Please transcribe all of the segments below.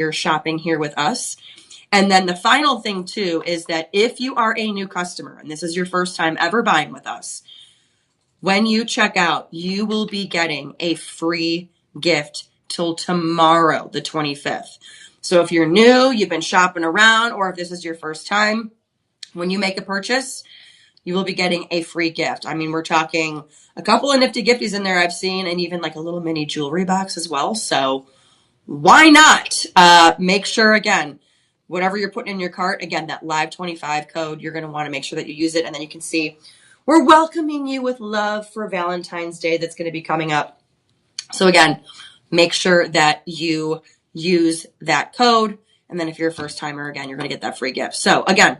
you're shopping here with us. And then the final thing too is that if you are a new customer and this is your first time ever buying with us, when you check out, you will be getting a free gift till tomorrow, the 25th. So if you're new, you've been shopping around, or if this is your first time, when you make a purchase, you will be getting a free gift. I mean, we're talking a couple of nifty gifties in there I've seen, and even like a little mini jewelry box as well. So why not? Make sure, again, whatever you're putting in your cart, again, that live 25 code, you're going to want to make sure that you use it. And then you can see we're welcoming you with love for Valentine's Day that's going to be coming up. So again, make sure that you use that code. And then if you're a first timer, again, you're going to get that free gift. So again,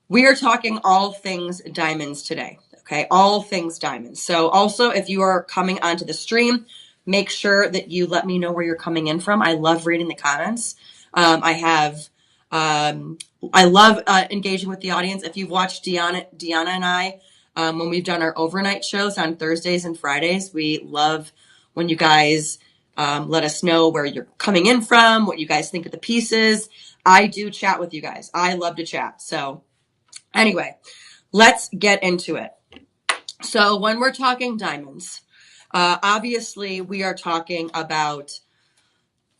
we are talking all things diamonds today. Okay. All things diamonds. So also, if you are coming onto the stream, make sure that you let me know where you're coming in from. I love reading the comments. I love engaging with the audience. If you've watched Deanna and I, when we've done our overnight shows on Thursdays and Fridays, we love when you guys let us know where you're coming in from, what you guys think of the pieces. I do chat with you guys. I love to chat. So anyway, let's get into it. So when we're talking diamonds, obviously we are talking about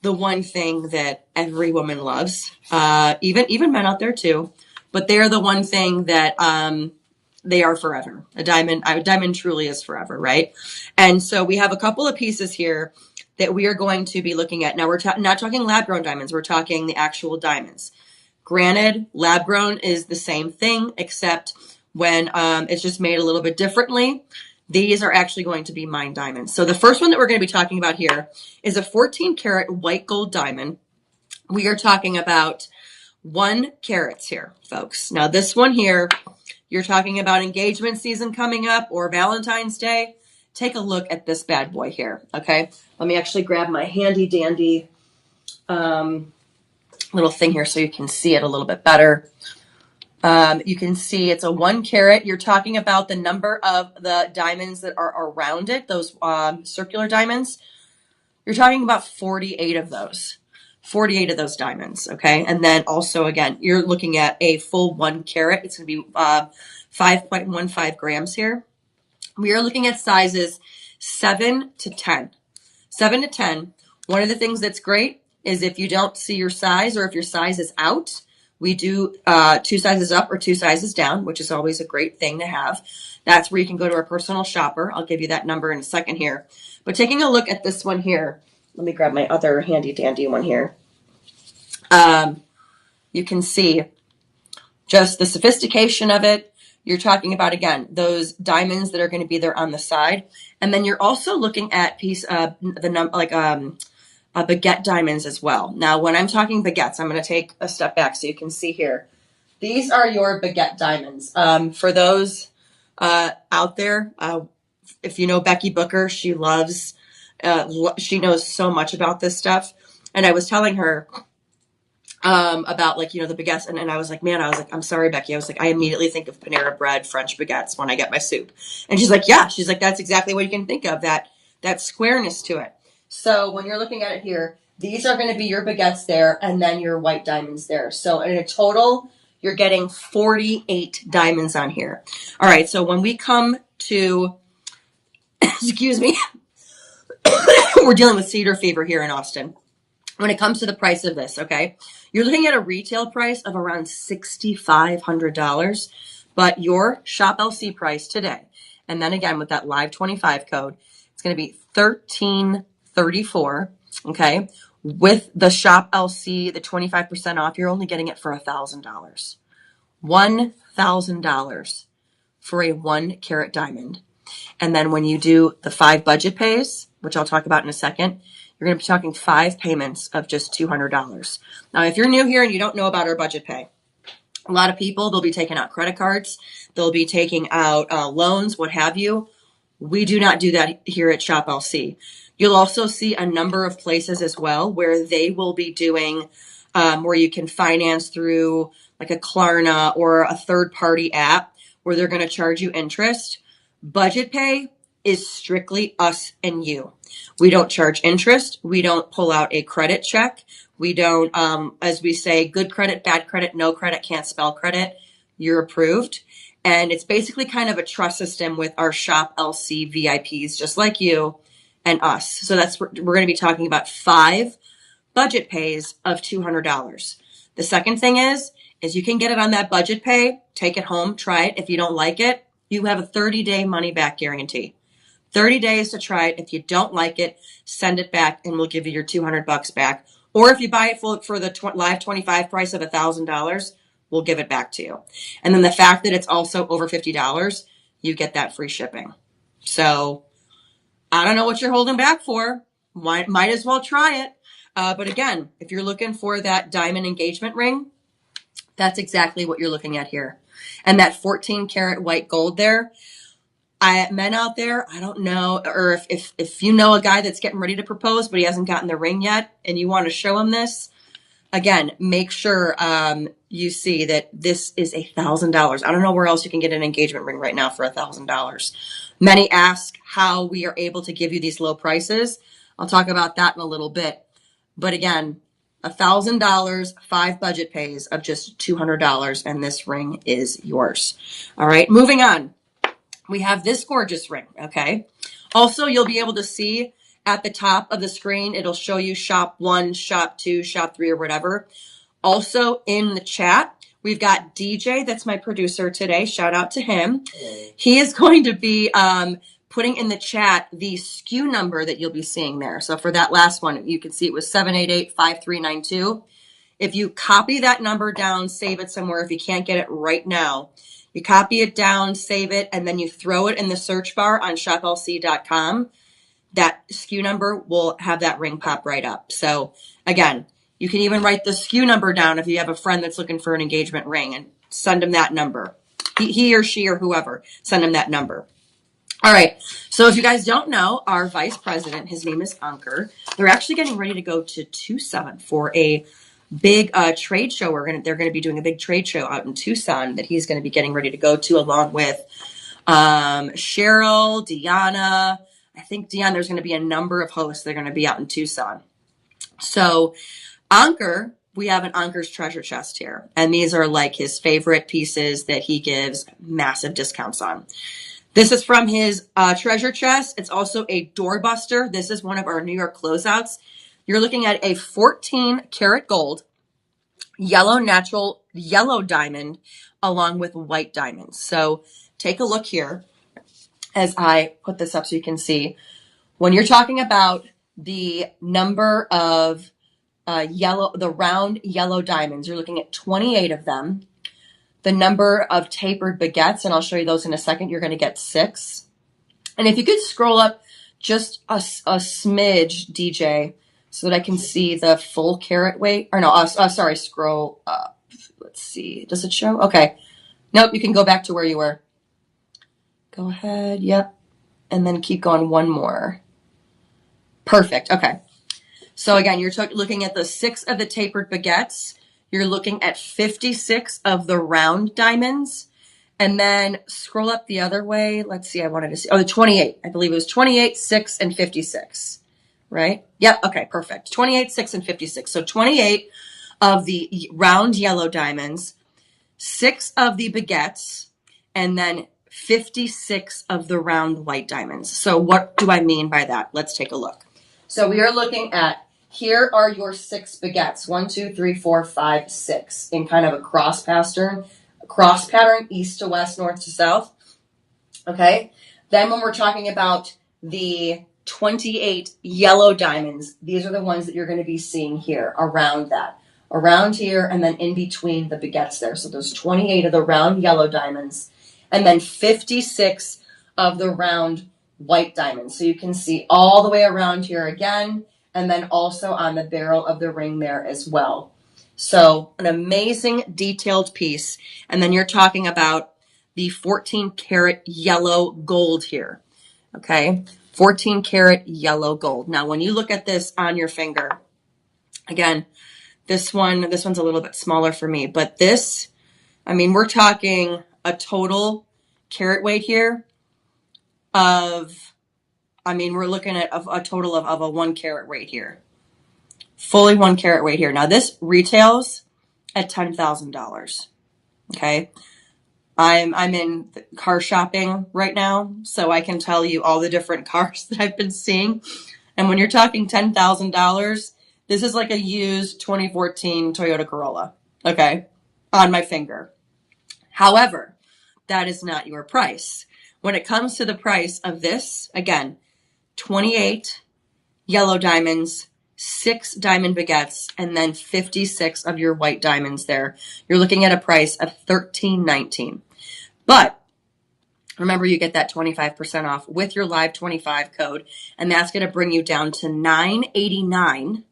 the one thing that every woman loves, even men out there too, but they're the one thing that they are forever. A diamond truly is forever, right? And so we have a couple of pieces here that we are going to be looking at. Now we're not talking lab grown diamonds. We're talking the actual diamonds. Granted, lab grown is the same thing, except when it's just made a little bit differently. These are actually going to be mined diamonds. So the first one that we're going to be talking about here is a 14 karat white gold diamond. We are talking about 1 carat here, folks. Now this one here, you're talking about engagement season coming up or Valentine's Day. Take a look at this bad boy here. Okay. Let me actually grab my handy dandy little thing here so you can see it a little bit better. You can see it's a 1 carat. You're talking about the number of the diamonds that are around it, those circular diamonds. You're talking about 48 of those. 48 of those diamonds, okay? And then also, again, you're looking at a full 1 carat. It's going to be 5.15 grams here. We are looking at sizes 7 to 10. 7 to 10. One of the things that's great is if you don't see your size or if your size is out, we do 2 sizes up or 2 sizes down, which is always a great thing to have. That's where you can go to our personal shopper. I'll give you that number in a second here. But taking a look at this one here, let me grab my other handy dandy one here. You can see just the sophistication of it. You're talking about, again, those diamonds that are going to be there on the side. And then you're also looking at baguette diamonds as well. Now, when I'm talking baguettes, I'm going to take a step back so you can see here. These are your baguette diamonds. For those out there, if you know Becky Booker, she knows so much about this stuff. And I was telling her about the baguettes. And I was like, I'm sorry, Becky. I was like, I immediately think of Panera Bread French baguettes when I get my soup. And she's like, yeah, that's exactly what you can think of, that squareness to it. So when you're looking at it here, these are going to be your baguettes there and then your white diamonds there. So in a total, you're getting 48 diamonds on here. All right. So when we come to, excuse me, we're dealing with cedar fever here in Austin. When it comes to the price of this, okay, you're looking at a retail price of around $6,500, but your Shop LC price today, and then again with that live 25 code, it's going to be $1,334. Okay, with the Shop LC, the 25% off, you're only getting it for $1,000. $1,000 for a 1 carat diamond. And then when you do the 5 budget pays, which I'll talk about in a second, you're going to be talking 5 payments of just $200. Now, if you're new here and you don't know about our budget pay, a lot of people, they'll be taking out credit cards. They'll be taking out loans, what have you. We do not do that here at Shop LC. You'll also see a number of places as well where they will be doing where you can finance through like a Klarna or a third-party app where they're going to charge you interest. Budget pay is strictly us and you. We don't charge interest. We don't pull out a credit check. We don't, as we say, good credit, bad credit, no credit, can't spell credit. You're approved. And it's basically kind of a trust system with our Shop LC VIPs, just like you and us. So we're going to be talking about 5 budget pays of $200. The second thing is you can get it on that budget pay, take it home, try it. If you don't like it, you have a 30-day money back guarantee. 30 days to try it. If you don't like it, send it back and we'll give you your $200 back. Or if you buy it for the live 25 price of $1,000, we'll give it back to you. And then the fact that it's also over $50, you get that free shipping. So I don't know what you're holding back for. Might as well try it. But again, if you're looking for that diamond engagement ring, that's exactly what you're looking at here. And that 14 karat white gold there, men out there, I don't know, or if you know a guy that's getting ready to propose, but he hasn't gotten the ring yet and you want to show him this, again, make sure you see that this is $1,000. I don't know where else you can get an engagement ring right now for $1,000. Many ask how we are able to give you these low prices. I'll talk about that in a little bit. But again, $1,000, 5 budget pays of just $200, and this ring is yours. All right, moving on. We have this gorgeous ring, okay? Also, you'll be able to see at the top of the screen, it'll show you shop 1, shop 2, shop 3, or whatever. Also in the chat, we've got DJ, that's my producer today. Shout out to him. He is going to be putting in the chat the SKU number that you'll be seeing there. So for that last one, you can see it was 788-5392. If you copy that number down, save it somewhere. If you can't get it right now, you copy it down, save it, and then you throw it in the search bar on shoplc.com. That SKU number will have that ring pop right up. So again, you can even write the SKU number down if you have a friend that's looking for an engagement ring and send them that number. He or she or whoever, send them that number. All right. So if you guys don't know, our vice president, his name is Ankur. They're actually getting ready to go to Tucson for a big trade show. They're going to be doing a big trade show out in Tucson that he's going to be getting ready to go to, along with Cheryl, Deanna. I think there's going to be a number of hosts that are going to be out in Tucson. So Ankur, we have an Ankur's treasure chest here. And these are like his favorite pieces that he gives massive discounts on. This is from his treasure chest. It's also a doorbuster. This is one of our New York closeouts. You're looking at a 14 karat gold, natural yellow diamond, along with white diamonds. So take a look here as I put this up so you can see. When you're talking about the number of the round yellow diamonds, you're looking at 28 of them. The number of tapered baguettes, and I'll show you those in a second, you're going to get 6. And if you could scroll up just a smidge, DJ, so that I can see the full carat weight. Or no, sorry, scroll up. Let's see. Does it show? Okay. Nope, you can go back to where you were. Go ahead. Yep. And then keep going one more. Perfect. Okay. So again, you're looking at the 6 of the tapered baguettes. You're looking at 56 of the round diamonds. And then scroll up the other way. Let's see. I wanted to see. Oh, the 28. I believe it was 28, 6, and 56. Right? Yep. Okay. Perfect. 28, 6, and 56. So 28 of the round yellow diamonds, 6 of the baguettes, and then 56 of the round white diamonds. So what do I mean by that? Let's take a look. So we are looking at, here are your 6 baguettes. 1, 2, 3, 4, 5, 6 in kind of a cross pattern, east to west, north to south. Okay. Then when we're talking about the 28 yellow diamonds, these are the ones that you're going to be seeing here around here, and then in between the baguettes there. So those 28 of the round yellow diamonds, and then 56 of the round white diamonds. So you can see all the way around here again, and then also on the barrel of the ring there as well. So an amazing detailed piece. And then you're talking about the 14 karat yellow gold here. Okay. 14 karat yellow gold. Now, when you look at this on your finger, again, this one's a little bit smaller for me, but this, I mean, we're talking a total carat weight here of, I mean, we're looking at a total of a 1 carat weight here. fully 1 carat weight here. Now this retails at $10,000. Okay. I'm in car shopping right now, so I can tell you all the different cars that I've been seeing. And when you're talking $10,000, this is like a used 2014 Toyota Corolla, okay, on my finger. However, that is not your price. When it comes to the price of this, again, 28 yellow diamonds, 6 diamond baguettes, and then 56 of your white diamonds there. You're looking at a price of $13.19. But remember, you get that 25% off with your Live 25 code, and that's going to bring you down to $989,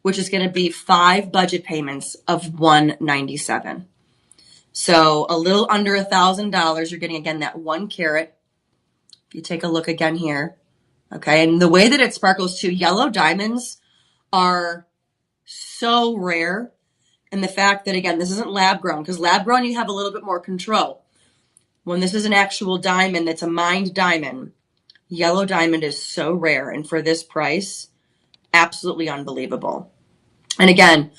which is going to be 5 budget payments of $197. So a little under $1,000. You're getting, again, that 1 carat. If you take a look again here, okay, and the way that it sparkles too, yellow diamonds are so rare. And the fact that, again, this isn't lab grown, because lab grown you have a little bit more control. When this is an actual diamond that's a mined diamond, yellow diamond is so rare. And for this price, absolutely unbelievable. And again,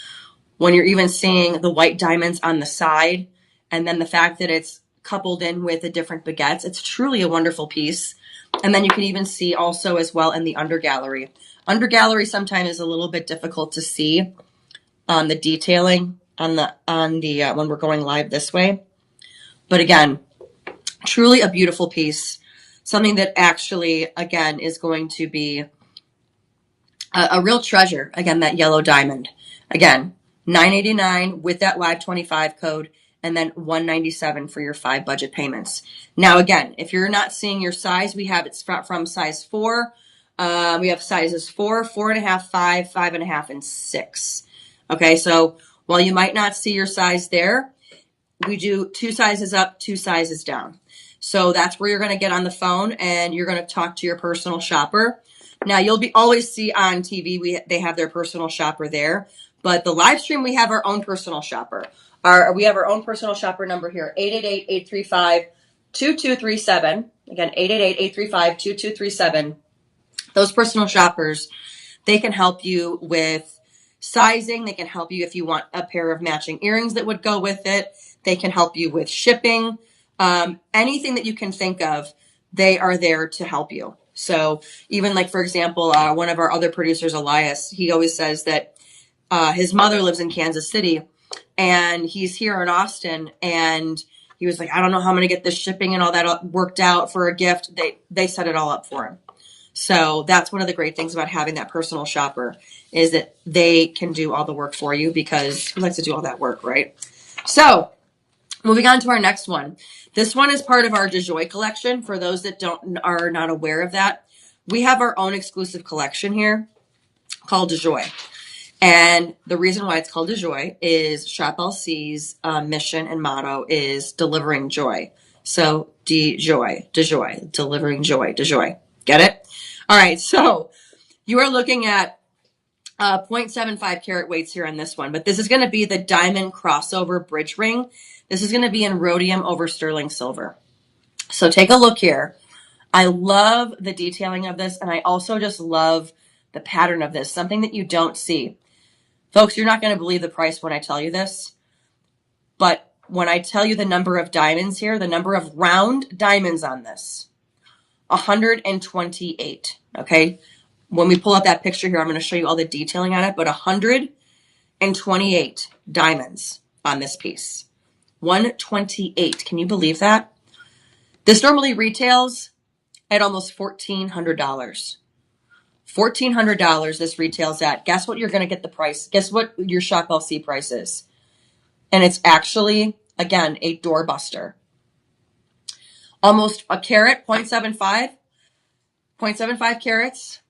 when you're even seeing the white diamonds on the side, and then the fact that it's coupled in with the different baguettes, it's truly a wonderful piece. And then you can even see also as well in the under gallery. Under gallery sometimes is a little bit difficult to see the detailing on the when we're going live this way. But again, truly a beautiful piece, something that actually, again, is going to be a real treasure. Again, that yellow diamond. Again, $989 with that Live 25 code, and then $197 for your 5 budget payments. Now, again, if you're not seeing your size, we have it from size 4. We have sizes 4, 4.5, 5, 5.5, and 6. Okay, so while you might not see your size there, we do 2 sizes up, 2 sizes down. So that's where you're going to get on the phone and you're going to talk to your personal shopper. Now you'll always see on TV, they have their personal shopper there, but the live stream, we have our own personal shopper. We have our own personal shopper number here, 888-835-2237. Again, 888-835-2237. Those personal shoppers, they can help you with sizing. They can help you if you want a pair of matching earrings that would go with it. They can help you with shipping. Anything that you can think of, they are there to help you. So even like, for example, one of our other producers, Elias, he always says that his mother lives in Kansas City and he's here in Austin, and he was like, I don't know how I'm going to get this shipping and all that worked out for a gift. They set it all up for him. So that's one of the great things about having that personal shopper, is that they can do all the work for you, because who likes to do all that work, right? So moving on to our next one. This one is part of our DeJoy collection. For those that are not aware of that, we have our own exclusive collection here called DeJoy. And the reason why it's called DeJoy is Shop LC's mission and motto is delivering joy. So DeJoy, delivering joy, DeJoy. Get it? All right. So you are looking at 0.75 carat weights here on this one, but this is going to be the diamond crossover bridge ring. This is going to be in rhodium over sterling silver. So take a look here. I love the detailing of this, and I also just love the pattern of this, something that you don't see. Folks, you're not going to believe the price when I tell you this, but when I tell you the number of diamonds here, the number of round diamonds on this, 128, okay? When we pull up that picture here, I'm going to show you all the detailing on it, but 128 diamonds on this piece. 128. Can you believe that? This normally retails at almost $1,400. $1,400 this retails at. Guess what you're going to get the price? Guess what your Shop LC price is? And it's actually, again, a doorbuster. Almost a carat, 0.75 carats,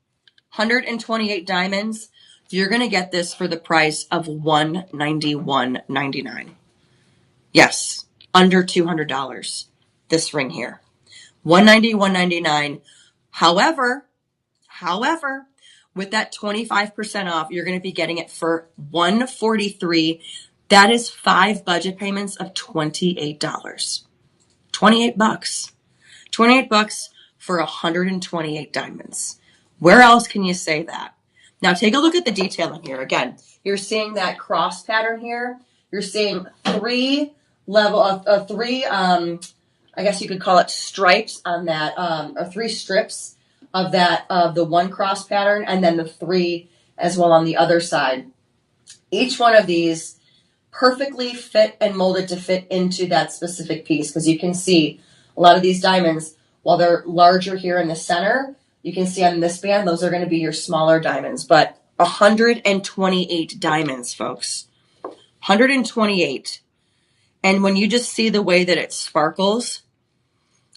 128 diamonds. You're going to get this for the price of $191.99. Yes, under $200, this ring here. $191.99. However, with that 25% off, you're going to be getting it for $143. That is 5 budget payments of $28. $28. $28 for 128 diamonds. Where else can you say that? Now take a look at the detailing here. Again, you're seeing that cross pattern here. You're seeing three I guess you could call it stripes on that, or three strips of that, of the one cross pattern, and then the three as well on the other side. Each one of these perfectly fit and molded to fit into that specific piece, because you can see a lot of these diamonds, while they're larger here in the center, you can see on this band, those are going to be your smaller diamonds. But 128 diamonds, folks. 128. And when you just see the way that it sparkles,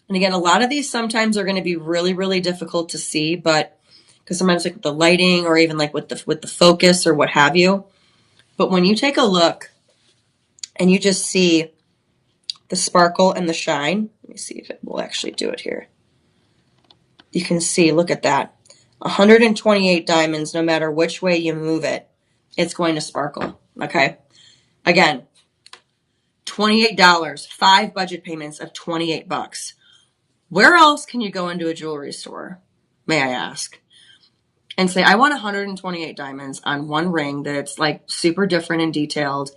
and again, a lot of these sometimes are going to be really, really difficult to see, but because sometimes like with the lighting or even like with the focus or what have you. But when you take a look and you just see the sparkle and the shine, let me see if it will actually do it here. You can see, look at that. 128 diamonds, no matter which way you move it, it's going to sparkle, okay? Again, $28, 5 budget payments of $28. Where else can you go into a jewelry store, may I ask, and say, I want 128 diamonds on one ring that's like super different and detailed.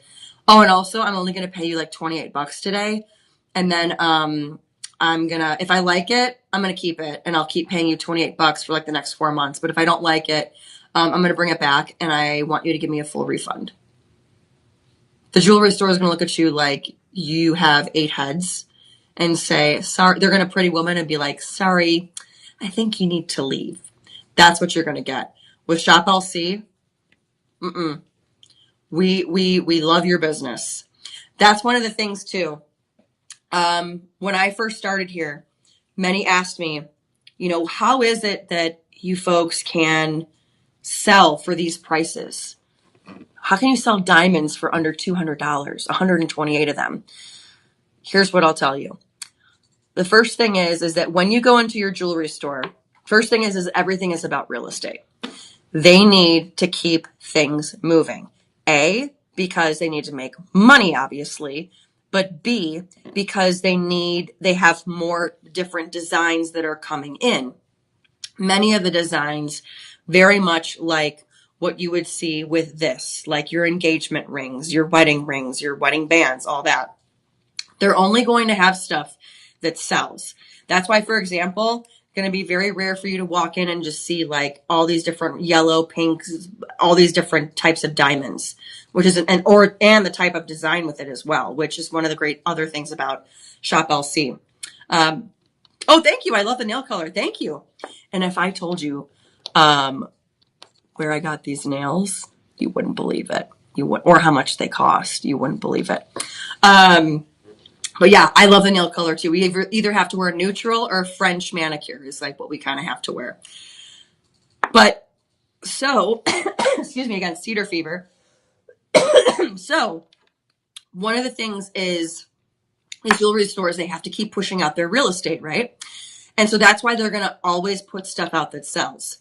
Oh, and also I'm only going to pay you like $28 today. And then I'm going to, if I like it, I'm going to keep it and I'll keep paying you $28 for like the next 4 months. But if I don't like it, I'm going to bring it back and I want you to give me a full refund. The jewelry store is going to look at you like you have 8 heads and say, sorry. They're going to Pretty Woman and be like, sorry, I think you need to leave. That's what you're going to get. With Shop LC, we love your business. That's one of the things too. When I first started here, many asked me, you know, how is it that you folks can sell for these prices? How can you sell diamonds for under $200, 128 of them? Here's what I'll tell you. The first thing is that when you go into your jewelry store, first thing is everything is about real estate. They need to keep things moving. A, because they need to make money, obviously, but B, because they have more different designs that are coming in. Many of the designs, very much like what you would see with this, like your engagement rings, your wedding bands, all that. They're only going to have stuff that sells. That's why, for example, going to be very rare for you to walk in and just see like all these different yellow, pinks, all these different types of diamonds, which is and the type of design with it as well, which is one of the great other things about Shop LC. Oh, thank you. I love the nail color. Thank you. And if I told you where I got these nails, you wouldn't believe it. Or how much they cost. You wouldn't believe it. But yeah, I love the nail color too. We either have to wear neutral or French manicure is like what we kind of have to wear. But so, excuse me again, cedar fever. So one of the things is these jewelry stores, they have to keep pushing out their real estate, right? And so that's why they're going to always put stuff out that sells.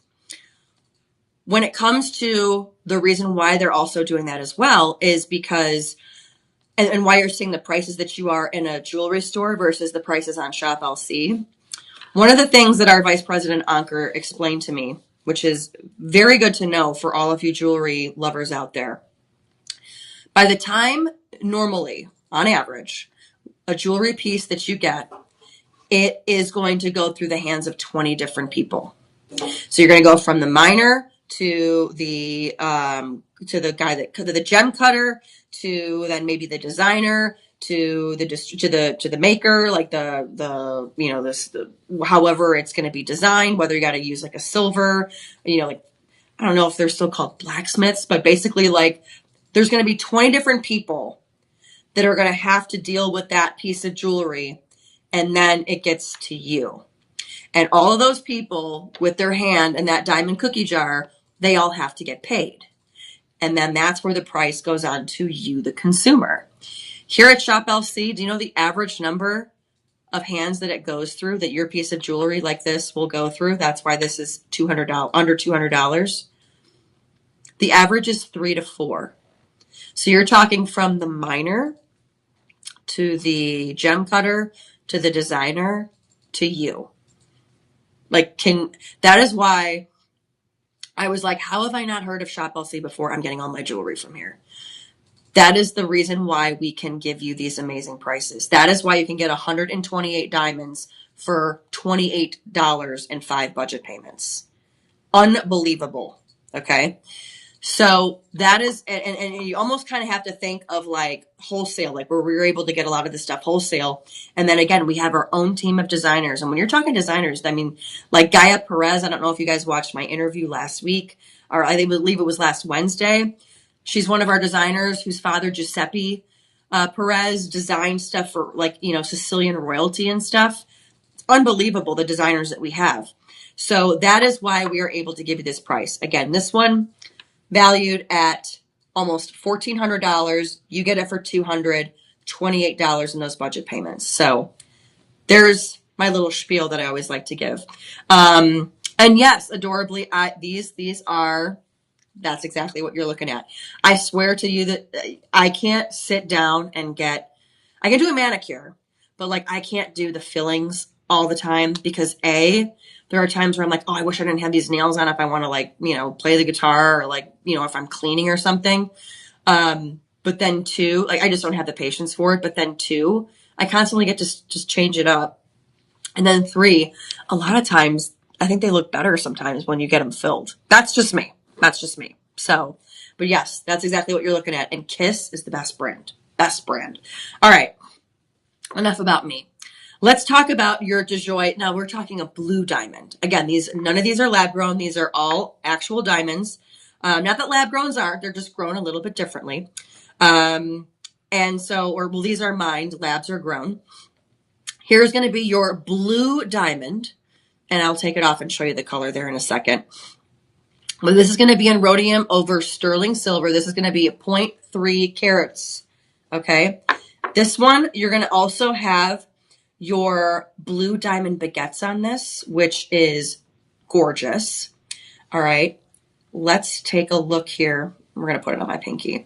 When it comes to the reason why they're also doing that as well is because and why you're seeing the prices that you are in a jewelry store versus the prices on Shop LC. One of the things that our Vice President Anker explained to me, which is very good to know for all of you jewelry lovers out there. By the time, normally, on average, a jewelry piece that you get, it is going to go through the hands of 20 different people. So you're going to go from the miner to the guy to the gem cutter, to then maybe the designer, to the maker, like however it's going to be designed, whether you got to use like a silver, like, I don't know if they're still called blacksmiths, but basically like there's going to be 20 different people that are going to have to deal with that piece of jewelry. And then it gets to you. And all of those people with their hand in that diamond cookie jar, they all have to get paid. And then that's where the price goes on to you, the consumer. Here at Shop LC, do you know the average number of hands that it goes through, that your piece of jewelry like this will go through? That's why this is under $200. The average is 3 to 4. So you're talking from the miner to the gem cutter to the designer to you. That is why I was like, how have I not heard of Shop LC before? I'm getting all my jewelry from here. That is the reason why we can give you these amazing prices. That is why you can get 128 diamonds for $28 in 5 budget payments. Unbelievable. Okay. So that is, and you almost kind of have to think of like wholesale, like where we were able to get a lot of this stuff wholesale. And then again, we have our own team of designers. And when you're talking designers, I mean, like Gaia Perez, I don't know if you guys watched my interview last week, or I believe it was last Wednesday. She's one of our designers whose father, Giuseppe Perez, designed stuff for like, Sicilian royalty and stuff. It's unbelievable, the designers that we have. So that is why we are able to give you this price. Again, this one, valued at almost $1,400. You get it for $228 in those budget payments. So there's my little spiel that I always like to give. And yes, adorably, these are, that's exactly what you're looking at. I swear to you that I can't sit down and I can do a manicure, but like I can't do the fillings all the time because there are times where I'm like, oh, I wish I didn't have these nails on if I want to like, play the guitar or like, if I'm cleaning or something. But then 2, like I just don't have the patience for it. But then 2, I constantly get to just change it up. And then 3, a lot of times I think they look better sometimes when you get them filled. That's just me. So, but yes, that's exactly what you're looking at. And Kiss is the best brand. All right. Enough about me. Let's talk about your DeJoy. Now we're talking a blue diamond. Again, none of these are lab grown. These are all actual diamonds. Not that lab growns aren't, they're just grown a little bit differently. These are mined, labs are grown. Here's going to be your blue diamond, and I'll take it off and show you the color there in a second. Well, this is going to be in rhodium over sterling silver. This is going to be 0.3 carats. Okay. This one, you're going to also have your blue diamond baguettes on this, which is gorgeous. All right. Let's take a look here. We're going to put it on my pinky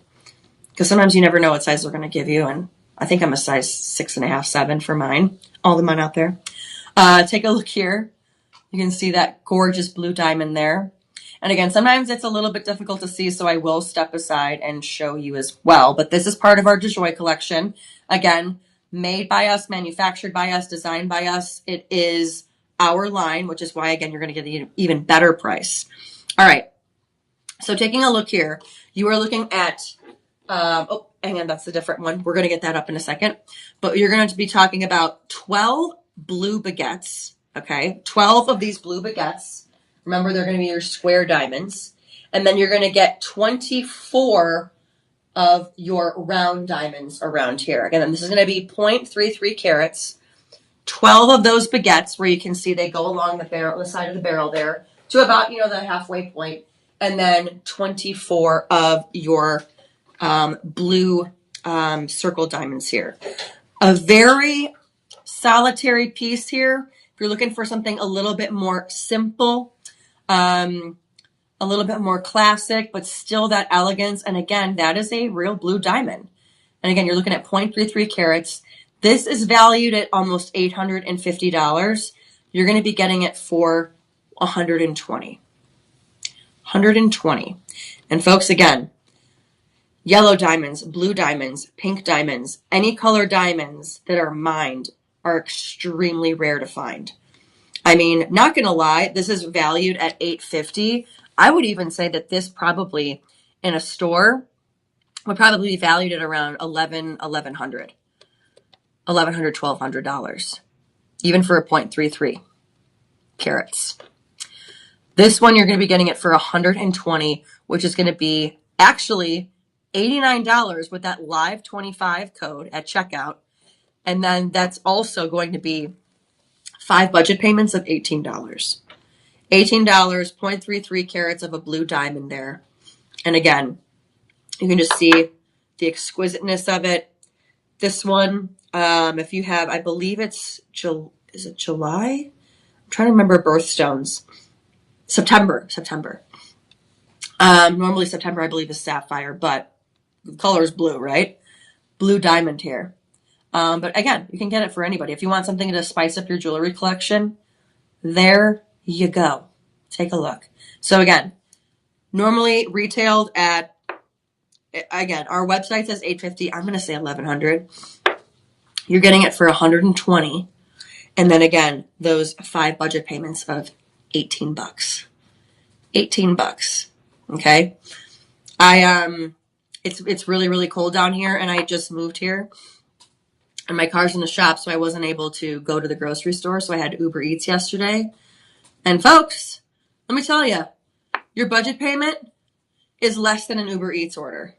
because sometimes you never know what size they're going to give you. And I think I'm a size 6.5, 7 for mine. All the mine out there. Take a look here. You can see that gorgeous blue diamond there. And again, sometimes it's a little bit difficult to see, so I will step aside and show you as well. But this is part of our DeJoy collection. Again, made by us, manufactured by us, designed by us. It is our line, which is why, again, you're going to get an even better price. All right. So taking a look here, you are looking at, hang on, that's a different one. We're going to get that up in a second. But you're going to be talking about 12 blue baguettes, okay? 12 of these blue baguettes. Remember, they're going to be your square diamonds. And then you're going to get 24 of your round diamonds around here. Again, this is going to be 0.33 carats. 12 of those baguettes where you can see they go along the side of the barrel there to about, the halfway point. And then 24 of your blue circle diamonds here. A very solitary piece here. If you're looking for something a little bit more simple, a little bit more classic, but still that elegance. And again, that is a real blue diamond. And again, you're looking at 0.33 carats. This is valued at almost $850. You're going to be getting it for $120. $120. And folks, again, yellow diamonds, blue diamonds, pink diamonds, any color diamonds that are mined are extremely rare to find. I mean, not going to lie, this is valued at $850. I would even say that this probably in a store would probably be valued at around $1,100, $1,200, even for a 0.33 carats. This one, you're going to be getting it for $120, which is going to be actually $89 with that live 25 code at checkout. And then that's also going to be 5 budget payments of $18. $18, 0.33 carats of a blue diamond there. And again, you can just see the exquisiteness of it. This one, if you have, I believe is it July? I'm trying to remember birthstones. September. Normally September, I believe, is sapphire, but the color is blue, right? Blue diamond here. But again, you can get it for anybody. If you want something to spice up your jewelry collection, there you go. Take a look. So again, Normally retailed at, again, our website says $850. I'm going to say $1,100. You're getting it for $120. And then again, those 5 budget payments of $18. $18. Okay. It's really, really cold down here, and I just moved here and my car's in the shop, so I wasn't able to go to the grocery store. So I had Uber Eats yesterday. And folks, let me tell you, your budget payment is less than an Uber Eats order.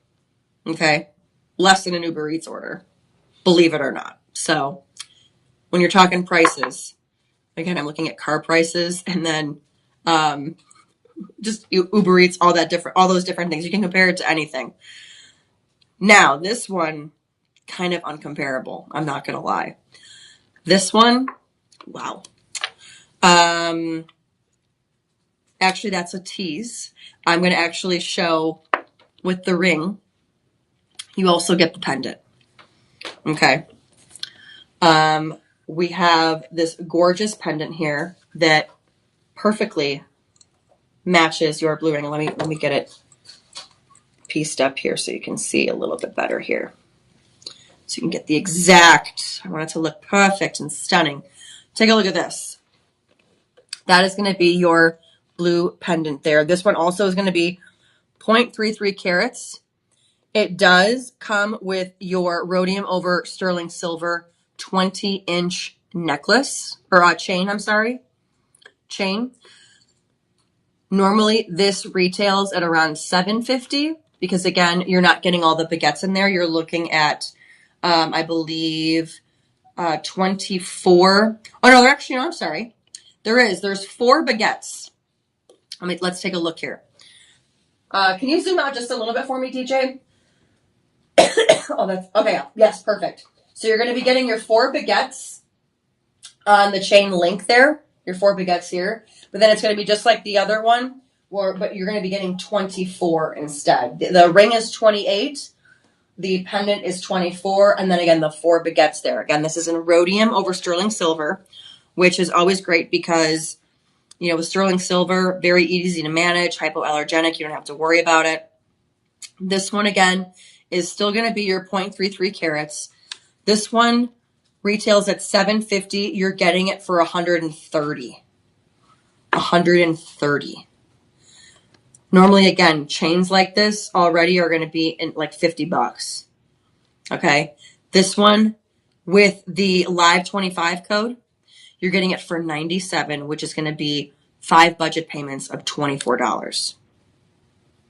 Okay. Less than an Uber Eats order, believe it or not. So when you're talking prices, again, I'm looking at car prices and then, just Uber Eats, all those different things. You can compare it to anything. Now, this one, kind of uncomparable. I'm not going to lie. This one, wow. Actually, that's a tease. I'm going to actually show with the ring. You also get the pendant. Okay. We have this gorgeous pendant here that perfectly matches your blue ring. Let me get it pieced up here so you can see a little bit better here. So you can get the exact, I want it to look perfect and stunning. Take a look at this. That is going to be your blue pendant there. This one also is going to be 0.33 carats. It does come with your rhodium over sterling silver 20-inch necklace, or chain, I'm sorry. Chain. Normally this retails at around $750 because again, you're not getting all the baguettes in there. You're looking at, I believe, 24. Oh no, I'm sorry. There's 4 baguettes. Let's take a look here. Can you zoom out just a little bit for me, DJ? Oh, that's okay. Yes, perfect. So you're going to be getting your 4 baguettes on the chain link there. Your 4 baguettes here, but then it's going to be just like the other one, but you're going to be getting 24 instead. The ring is 28. The pendant is 24, and then again, the 4 baguettes there. Again, this is in rhodium over sterling silver, which is always great because, you know, with sterling silver, very easy to manage, hypoallergenic. You don't have to worry about it. This one, again, is still going to be your 0.33 carats. This one retails at $750. You're getting it for $130. $130. Normally, again, chains like this already are going to be in like $50. Okay. This one with the live 25 code, you're getting it for $97, which is going to be 5 budget payments of $24.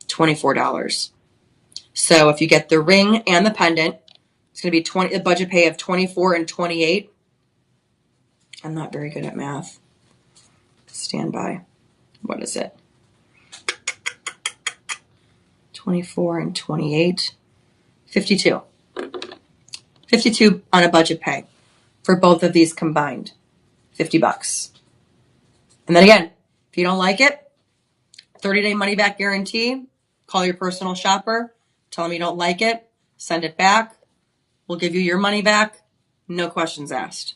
$24. So if you get the ring and the pendant, it's going to be a budget pay of $24 and $28. I'm not very good at math. Stand by. What is it? 24 and 28. 52. 52 on a budget pay for both of these combined. $50. And then again, if you don't like it, 30-day money back guarantee. Call your personal shopper. Tell them you don't like it. Send it back. We'll give you your money back. No questions asked.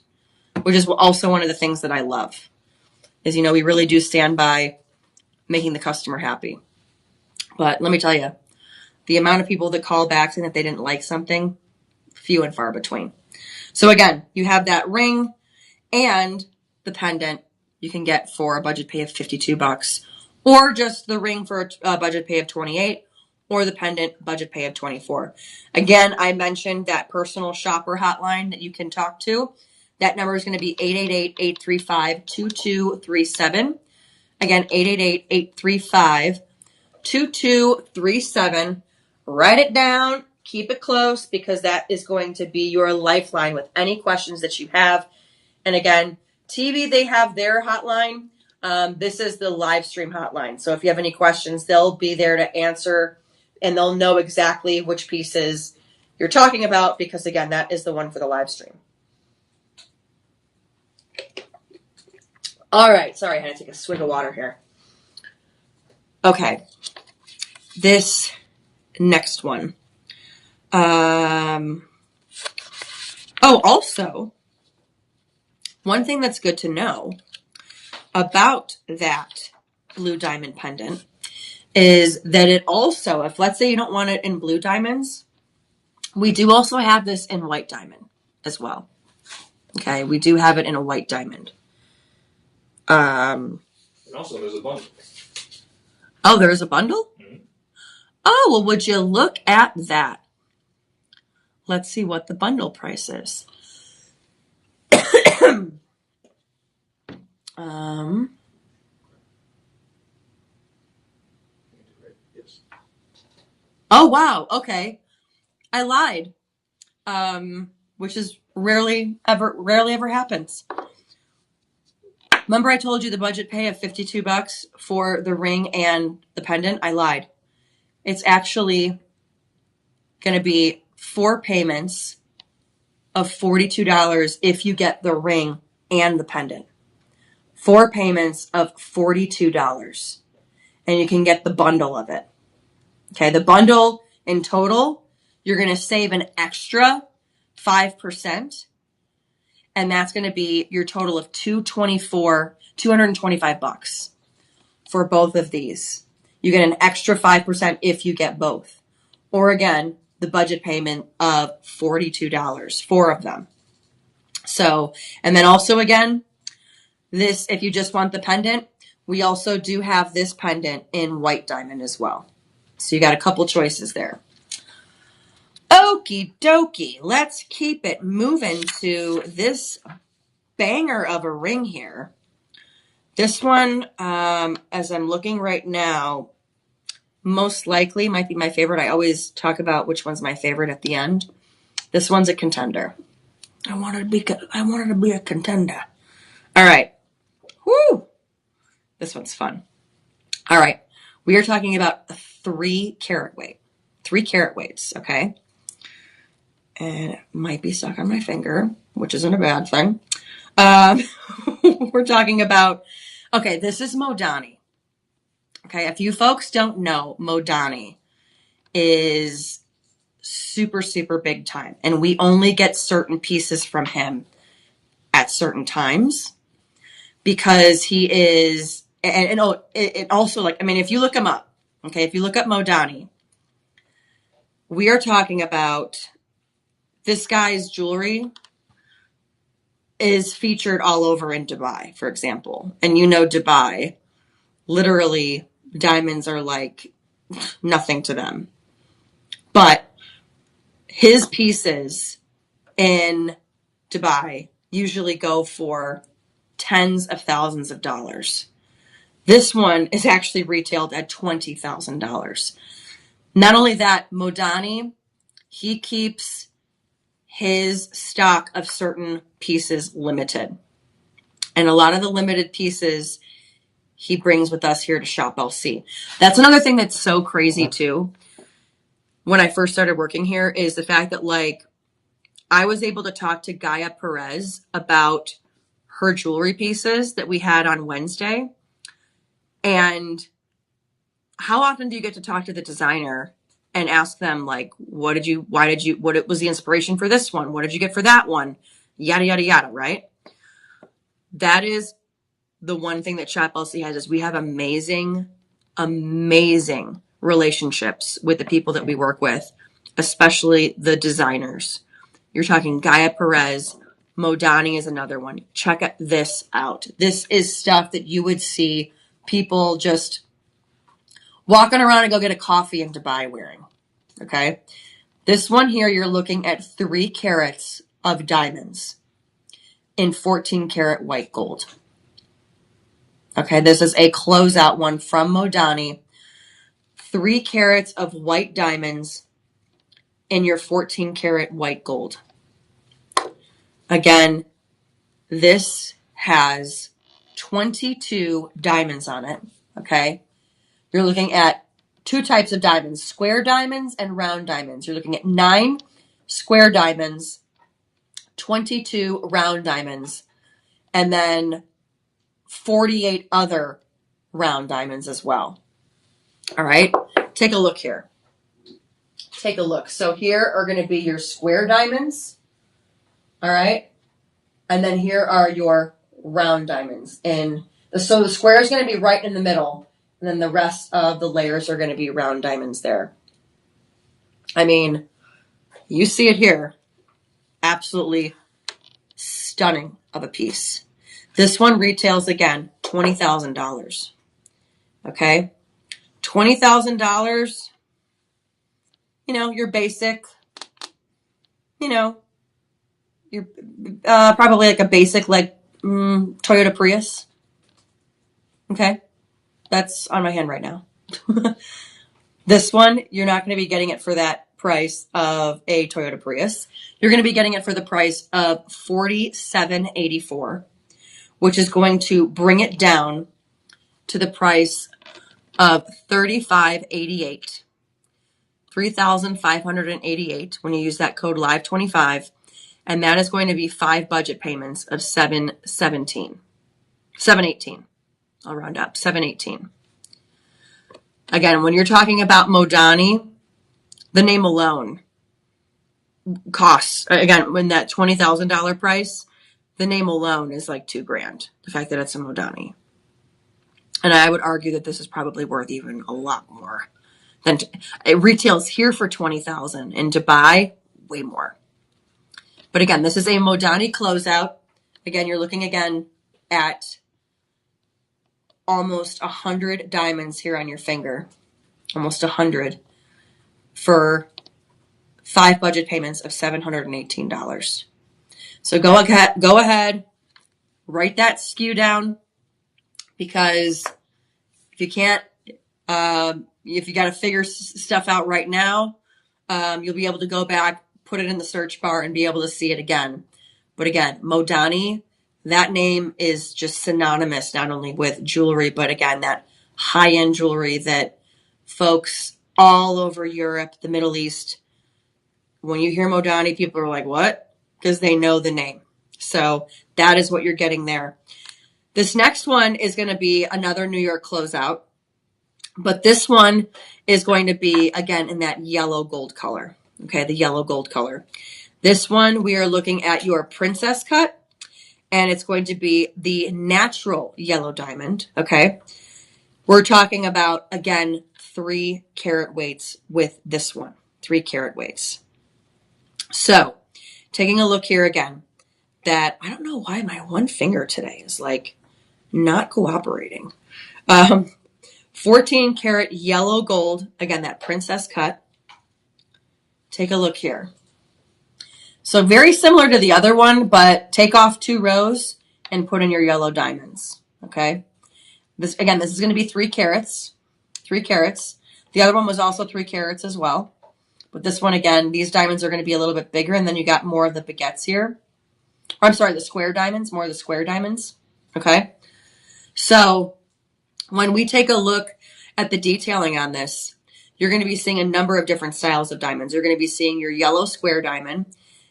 Which is also one of the things that I love. Is, you know, we really do stand by making the customer happy. But let me tell you, the amount of people that call back saying that they didn't like something, few and far between. So again, you have that ring and the pendant you can get for a budget pay of $52, or just the ring for a budget pay of $28, or the pendant budget pay of $24. Again, I mentioned that personal shopper hotline that you can talk to. That number is going to be 888-835-2237. Again, 888-835-2237. Write it down. Keep it close because that is going to be your lifeline with any questions that you have. And again, TV, they have their hotline. This is the live stream hotline. So if you have any questions, they'll be there to answer and they'll know exactly which pieces you're talking about because, again, that is the one for the live stream. All right. Sorry, I had to take a swig of water here. Okay. This next one. Also, one thing that's good to know about that blue diamond pendant is that it also, if let's say you don't want it in blue diamonds, we do also have this in white diamond as well. Okay, we do have it in a white diamond. And also there's a bundle. Oh, there is a bundle? Mm-hmm. Oh, well, would you look at that? Let's see what the bundle price is. Oh, wow. Okay. I lied. Which is rarely ever happens. Remember I told you the budget pay of $52 for the ring and the pendant? I lied. It's actually going to be 4 payments of $42 if you get the ring and the pendant. 4 payments of $42. And you can get the bundle of it. Okay, the bundle in total, you're going to save an extra 5%. And that's going to be your total of $225 for both of these. You get an extra 5% if you get both. Or again, the budget payment of $42, 4 of them. So, and then also again, this, if you just want the pendant, we also do have this pendant in white diamond as well. So you got a couple choices there. Okie dokie. Let's keep it moving to this banger of a ring here. This one, as I'm looking right now, most likely might be my favorite. I always talk about which one's my favorite at the end. This one's a contender. I wanted to be a contender. All right. Woo! This one's fun. All right. We are talking about a 3 carat weight. 3 carat weights, okay? And it might be stuck on my finger, which isn't a bad thing. We're talking about, okay, this is Modani. Okay, if you folks don't know, Modani is super, super big time. And we only get certain pieces from him at certain times because he is, and it also, like, I mean, if you look him up, okay, if you look up Modani, we are talking about this guy's jewelry is featured all over in Dubai, for example. And you know Dubai, literally, diamonds are like nothing to them. But his pieces in Dubai usually go for tens of thousands of dollars. This one is actually retailed at $20,000. Not only that, Modani, he keeps his stock of certain pieces limited. And a lot of the limited pieces he brings with us here to Shop LC. That's another thing that's so crazy too. When I first started working here is the fact that, like, I was able to talk to Gaia Perez about her jewelry pieces that we had on Wednesday. And how often do you get to talk to the designer and ask them, like, what was the inspiration for this one? What did you get for that one? Yada, yada, yada, right? That is the one thing that Shop LC has, is we have amazing, amazing relationships with the people that we work with, especially the designers. You're talking Gaia Perez. Modani is another one. Check this out. This is stuff that you would see people just walking around and go get a coffee in Dubai wearing. Okay. This one here, you're looking at 3 carats of diamonds in 14 karat white gold. Okay. This is a closeout one from Modani. 3 carats of white diamonds in your 14 karat white gold. Again, this has 22 diamonds on it. Okay. You're looking at 2 types of diamonds, square diamonds and round diamonds. You're looking at 9 square diamonds, 22 round diamonds, and then 48 other round diamonds as well. All right, take a look here. Take a look. So here are going to be your square diamonds. All right. And then here are your round diamonds. And so the square is going to be right in the middle. And then the rest of the layers are going to be round diamonds there. I mean, you see it here. Absolutely stunning of a piece. This one retails, again, $20,000. Okay? $20,000, your basic, you're probably like a basic, Toyota Prius. Okay? That's on my hand right now. This one, you're not going to be getting it for that price of a Toyota Prius. You're going to be getting it for the price of $47.84, which is going to bring it down to the price of $35.88. $3,588 when you use that code LIVE25, and that is going to be 5 budget payments of $718. I'll round up, $718. Again, when you're talking about Modani, the name alone costs, again, when that $20,000 price, the name alone is like $2,000. The fact that it's a Modani. And I would argue that this is probably worth even a lot more. It retails here for $20,000. In Dubai, way more. But again, this is a Modani closeout. Again, you're looking again at almost 100 diamonds here on your finger. Almost 100 for 5 budget payments of $718. So go ahead, write that SKU down, because if you can't, if you got to figure stuff out right now, you'll be able to go back, put it in the search bar, and be able to see it again. But again, Modani, that name is just synonymous not only with jewelry, but again, that high-end jewelry that folks all over Europe, the Middle East, when you hear Modani, people are like, what? Because they know the name. So that is what you're getting there. This next one is going to be another New York closeout, but this one is going to be, again, in that yellow gold color. Okay, the yellow gold color. This one, we are looking at your princess cut, and it's going to be the natural yellow diamond. Okay, we're talking about, again, 3 carat weights with this one. 3 carat weights. So, taking a look here again, that I don't know why my one finger today is like not cooperating. 14 karat yellow gold, again, that princess cut. Take a look here. So very similar to the other one, but take off 2 rows and put in your yellow diamonds. Okay. This is going to be 3 carats. 3 carats. The other one was also 3 carats as well. But this one, again, these diamonds are going to be a little bit bigger, and then you got more of the baguettes here. Or, I'm sorry, the square diamonds, more of the square diamonds. Okay. So when we take a look at the detailing on this, you're going to be seeing a number of different styles of diamonds. You're going to be seeing your yellow square diamond,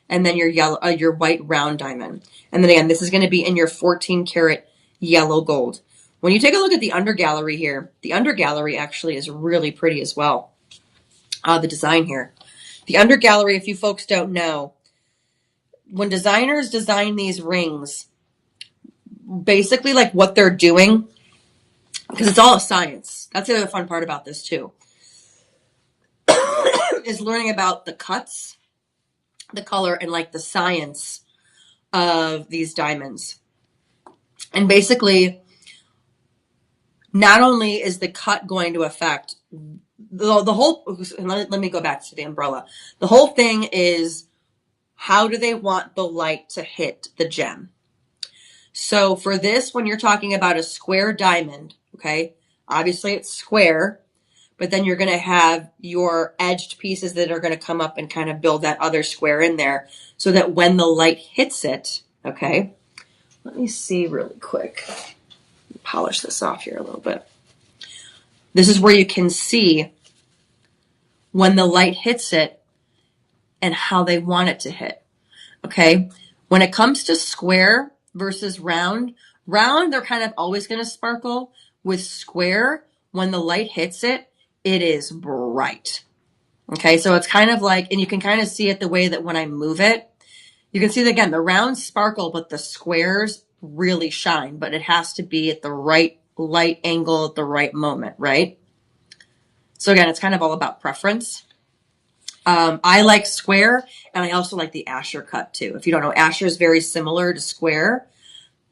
and then your white round diamond. And then again, this is going to be in your 14 karat yellow gold. When you take a look at the under gallery here, the under gallery actually is really pretty as well. The design here. The under gallery, if you folks don't know, when designers design these rings, basically like what they're doing, because it's all a science. That's the other fun part about this too, is learning about the cuts, the color, and like the science of these diamonds. And basically, not only is the cut going to affect the whole, let me go back to the umbrella. The whole thing is, how do they want the light to hit the gem? So for this, when you're talking about a square diamond, okay, obviously it's square, but then you're going to have your edged pieces that are going to come up and kind of build that other square in there, so that when the light hits it, okay, let me see really quick. Polish this off here a little bit. This is where you can see when the light hits it and how they want it to hit. Okay. When it comes to square versus round, they're kind of always going to sparkle. With square, when the light hits it, it is bright. Okay. So it's kind of like, and you can kind of see it the way that when I move it, you can see that again, the rounds sparkle, but the squares really shine, but it has to be at the right light angle at the right moment, right? So again, it's kind of all about preference. I like square, and I also like the Asher cut too. If you don't know, Asher is very similar to square,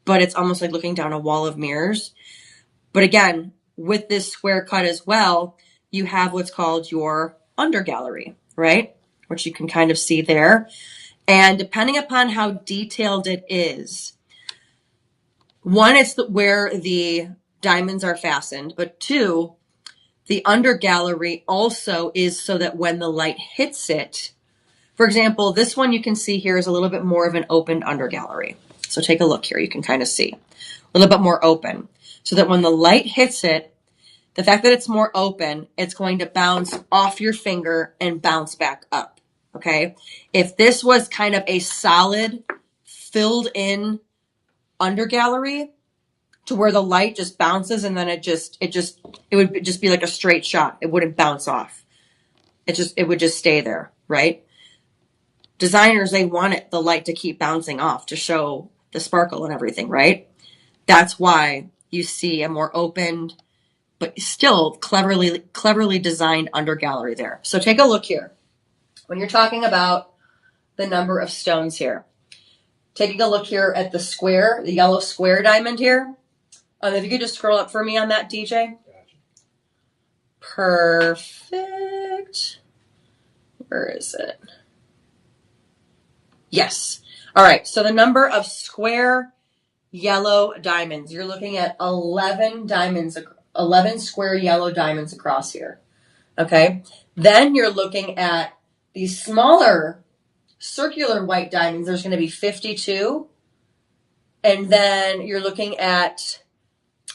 but it's almost like looking down a wall of mirrors. But again, with this square cut as well, you have what's called your under gallery, right? Which you can kind of see there. And depending upon how detailed it is, one, it's where the diamonds are fastened, but two, the under gallery also is so that when the light hits it, for example, this one you can see here is a little bit more of an opened under gallery. So take a look here. You can kind of see a little bit more open so that when the light hits it, the fact that it's more open, it's going to bounce off your finger and bounce back up. Okay. If this was kind of a solid filled in under gallery to where the light just bounces and then it would just be like a straight shot. It wouldn't bounce off. It would just stay there. Right. Designers, they want the light to keep bouncing off to show the sparkle and everything, right? That's why you see a more opened, but still cleverly designed under gallery there. So take a look here. When you're talking about the number of stones here, taking a look here at the square, the yellow square diamond here. If you could just scroll up for me on that, DJ. Gotcha. Perfect. Where is it? Yes. All right. So the number of square yellow diamonds, you're looking at 11 diamonds, 11 square yellow diamonds across here. Okay. Then you're looking at these smaller circular white diamonds. There's going to be 52. And then you're looking at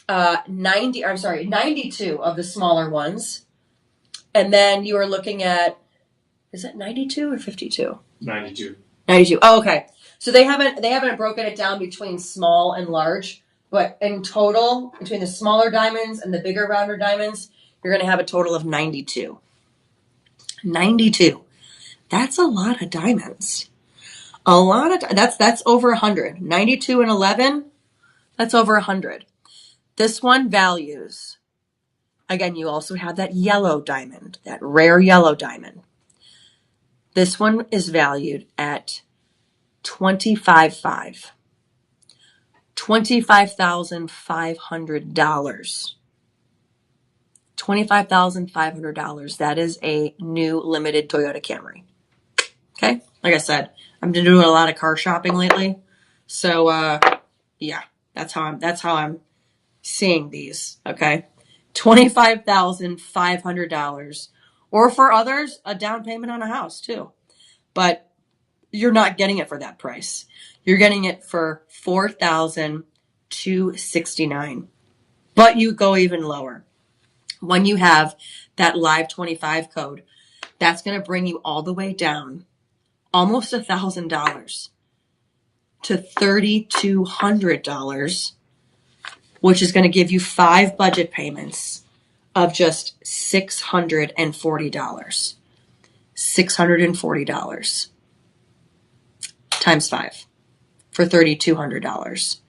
92 of the smaller ones. And then you are looking at, is it 92 or 52? 92. 92. Oh, okay. So they haven't broken it down between small and large, but in total, between the smaller diamonds and the bigger rounder diamonds, you're going to have a total of 92. 92. That's a lot of diamonds. That's over 100. 92 and 11, that's over 100. This one values, again, you also have that yellow diamond, that rare yellow diamond. This one is valued at $25,500. $25,500. That is a new limited Toyota Camry. Okay. Like I said, I've been doing a lot of car shopping lately. So, yeah, that's how I'm seeing these. Okay. $25,500, or for others, a down payment on a house too. But you're not getting it for that price. You're getting it for $4,269. But you go even lower. When you have that Live 25 code, that's going to bring you all the way down, almost $1,000 to $3,200, which is going to give you 5 budget payments of just $640. $640 times 5 for $3,200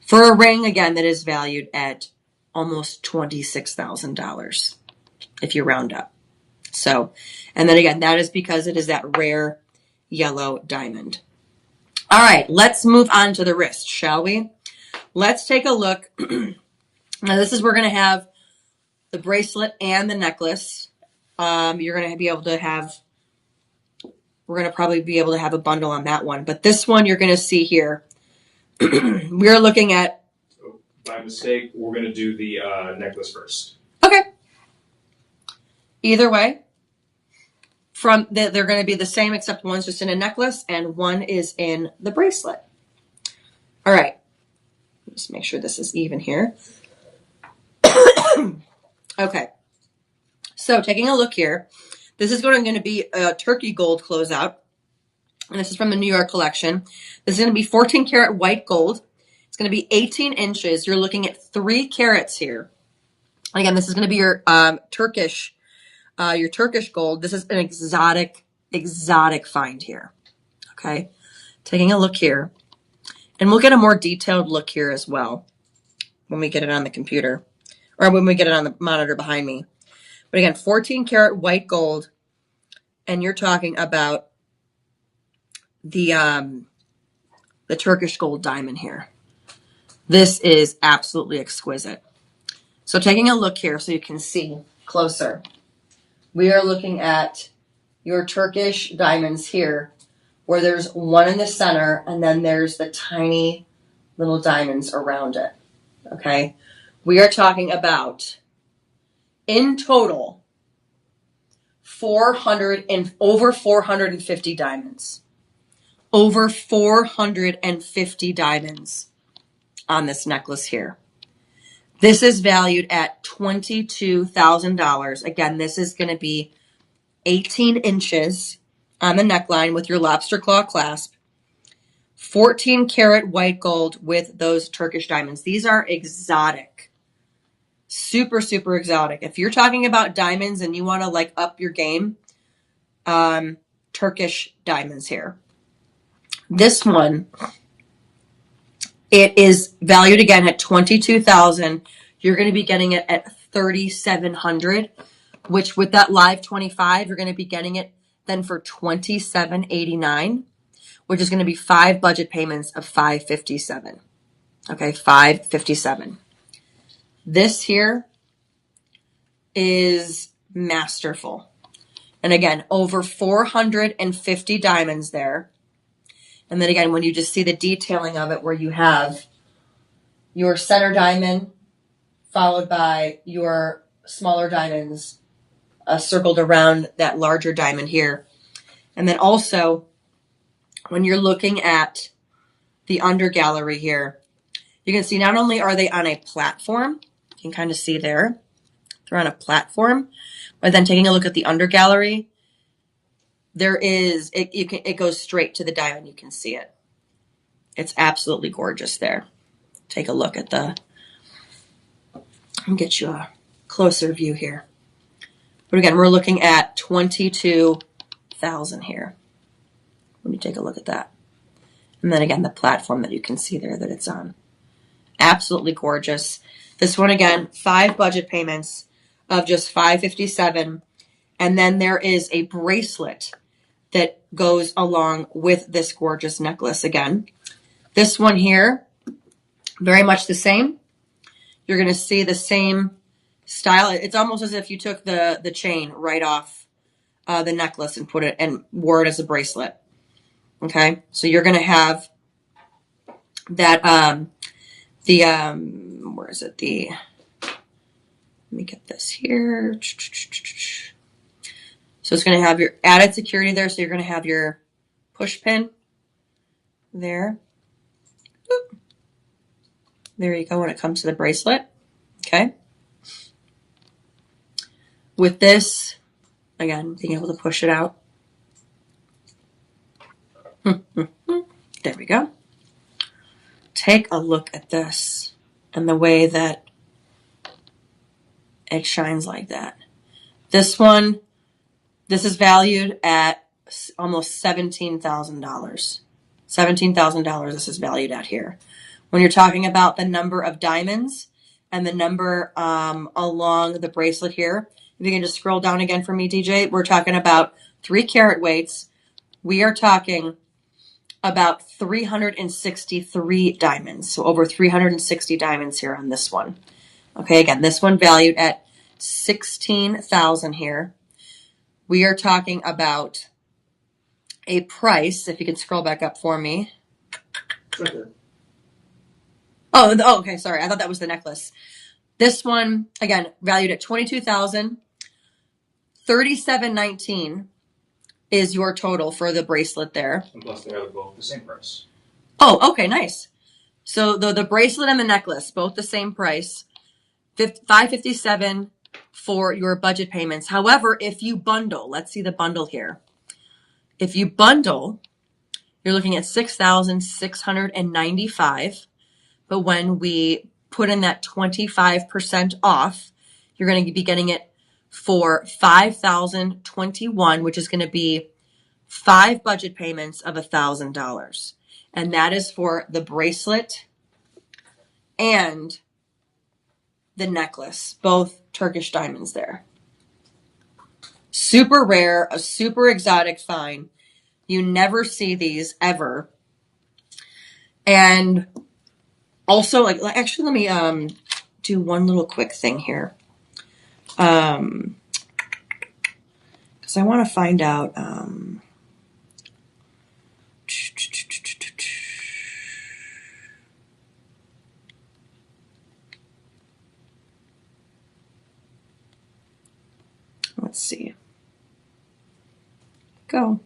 for a ring, again, that is valued at almost $26,000 if you round up. So, and then again, that is because it is that rare yellow diamond. All right, let's move on to the wrist, shall we? Let's take a look. Now, this is, we're going to have the bracelet and the necklace. You're going to be able to have, we're going to probably be able to have a bundle on that one. But this one you're going to see here, we're looking at. By mistake, we're going to do the necklace first. Okay. Either way, they're going to be the same, except one's just in a necklace and one is in the bracelet. All right. Just make sure this is even here. Okay. So taking a look here, this is going to be a turkey gold closeout. And this is from the New York collection. This is going to be 14 karat white gold. It's going to be 18 inches. You're looking at 3 carats here. Again, this is going to be your Turkish gold. This is an exotic find here. Okay. Taking a look here. And we'll get a more detailed look here as well when we get it on the computer or when we get it on the monitor behind me. But again, 14 karat white gold. And you're talking about the Turkish gold diamond here. This is absolutely exquisite. So taking a look here so you can see closer. We are looking at your Turkish diamonds here, where there's one in the center and then there's the tiny little diamonds around it. Okay? We are talking about, in total, over 450 diamonds. Over 450 diamonds on this necklace here. This is valued at $22,000. Again, this is going to be 18 inches on the neckline with your lobster claw clasp. 14 karat white gold with those Turkish diamonds. These are exotic. Super, super exotic. If you're talking about diamonds and you want to like up your game, Turkish diamonds here. This one, it is valued again at $22,000. You're going to be getting it at $3,700, which with that live 25, you're going to be getting it then for $2,789, which is going to be 5 budget payments of $557. Okay, $557. This here is masterful. And again, over 450 diamonds there. And then again, when you just see the detailing of it, where you have your center diamond followed by your smaller diamonds circled around that larger diamond here. And then also, when you're looking at the under gallery here, you can see not only are they on a platform, you can kind of see there, they're on a platform, but then taking a look at the under gallery, there is, it goes straight to the diamond. You can see it. It's absolutely gorgeous there. Take a look at I'll get you a closer view here. But again, we're looking at $22,000 here. Let me take a look at that. And then again, the platform that you can see there that it's on. Absolutely gorgeous. This one again, 5 budget payments of just $557. And then there is a bracelet that goes along with this gorgeous necklace again. This one here, very much the same. You're going to see the same style. It's almost as if you took the chain right off the necklace and put it and wore it as a bracelet. Okay, so you're going to have that, where is it? Let me get this here. So it's going to have your added security there. So you're going to have your push pin there. Boop. There you go when it comes to the bracelet. Okay. With this, again, being able to push it out. There we go. Take a look at this and the way that it shines like that. This one, this is valued at almost $17,000. $17,000 this is valued at here. When you're talking about the number of diamonds and the number along the bracelet here, if you can just scroll down again for me, DJ, we're talking about 3 karat weights. We are talking about 363 diamonds. So over 360 diamonds here on this one. Okay, again, this one valued at $16,000 here. We are talking about a price, if you can scroll back up for me. Oh, okay, sorry. I thought that was the necklace. This one, again, valued at $22,000. $3,719 is your total for the bracelet there. And plus they are both the same price. Oh, okay, nice. So the bracelet and the necklace, both the same price. $557 for your budget payments. However, if you bundle, let's see the bundle here. If you bundle, you're looking at $6,695. But when we put in that 25% off, you're going to be getting it for $5,021, which is going to be 5 budget payments of $1,000. And that is for the bracelet and the necklace, both Turkish diamonds there. Super rare, a super exotic find. You never see these ever. And also, like, actually, let me do one little quick thing here. Because I want to find out. Let's see. Go.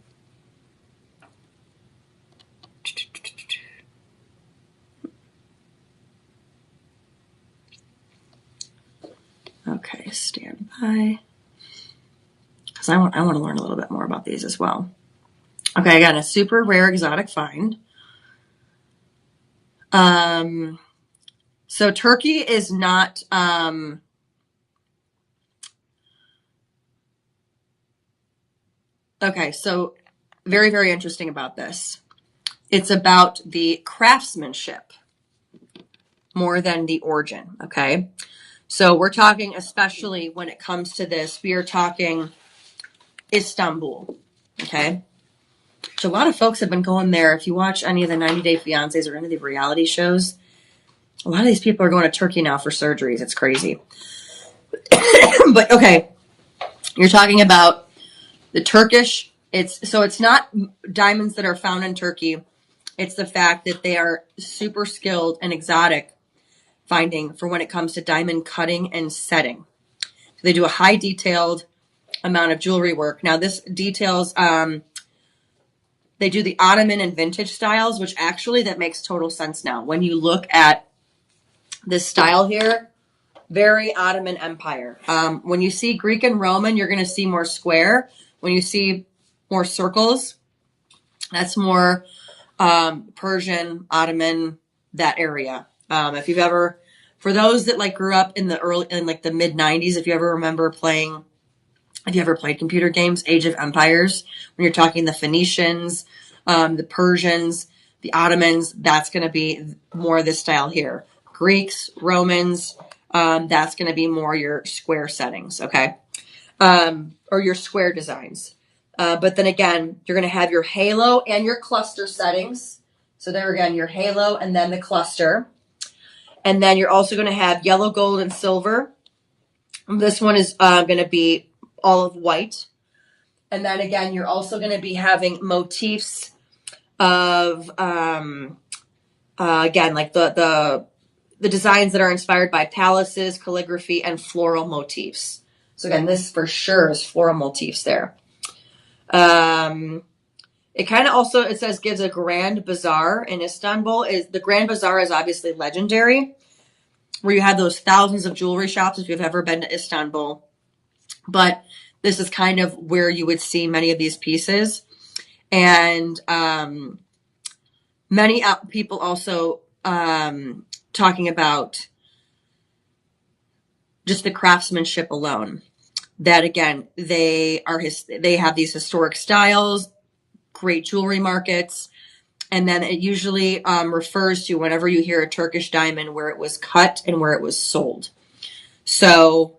Okay, stand by. Because I want to learn a little bit more about these as well. Okay, I got a super rare exotic find. So Turkey is not okay, so very, very interesting about this. It's about the craftsmanship more than the origin, okay? So we're talking, especially when it comes to this, we are talking Istanbul, okay? So a lot of folks have been going there. If you watch any of the 90 Day Fiancés or any of the reality shows, a lot of these people are going to Turkey now for surgeries. It's crazy. But okay, you're talking about the Turkish. It's not diamonds that are found in Turkey. It's the fact that they are super skilled and exotic finding for when it comes to diamond cutting and setting. So they do a high detailed amount of jewelry work. Now this details, they do the Ottoman and vintage styles, which actually that makes total sense now. When you look at this style here, very Ottoman Empire. When you see Greek and Roman, you're going to see more square. When you see more circles, that's more Persian, Ottoman, that area. If you've ever, for those that like grew up in the mid 90s, if you ever played computer games, Age of Empires, when you're talking the Phoenicians, the Persians, the Ottomans, that's going to be more of this style here. Greeks, Romans, that's going to be more your square settings, okay? Or your square designs. But then again, you're going to have your halo and your cluster settings. So there again, your halo and then the cluster. And then you're also going to have yellow, gold, and silver. This one is going to be olive white. And then again, you're also going to be having motifs of, again, like the designs that are inspired by palaces, calligraphy, and floral motifs. So again, this for sure is floral motifs there. It kind of also, it says, gives a grand bazaar in Istanbul. The grand bazaar is obviously legendary, where you have those thousands of jewelry shops if you've ever been to Istanbul. But this is kind of where you would see many of these pieces. And many people also talking about just the craftsmanship alone. That again, they have these historic styles, great jewelry markets, and then it usually refers to whenever you hear a Turkish diamond where it was cut and where it was sold. So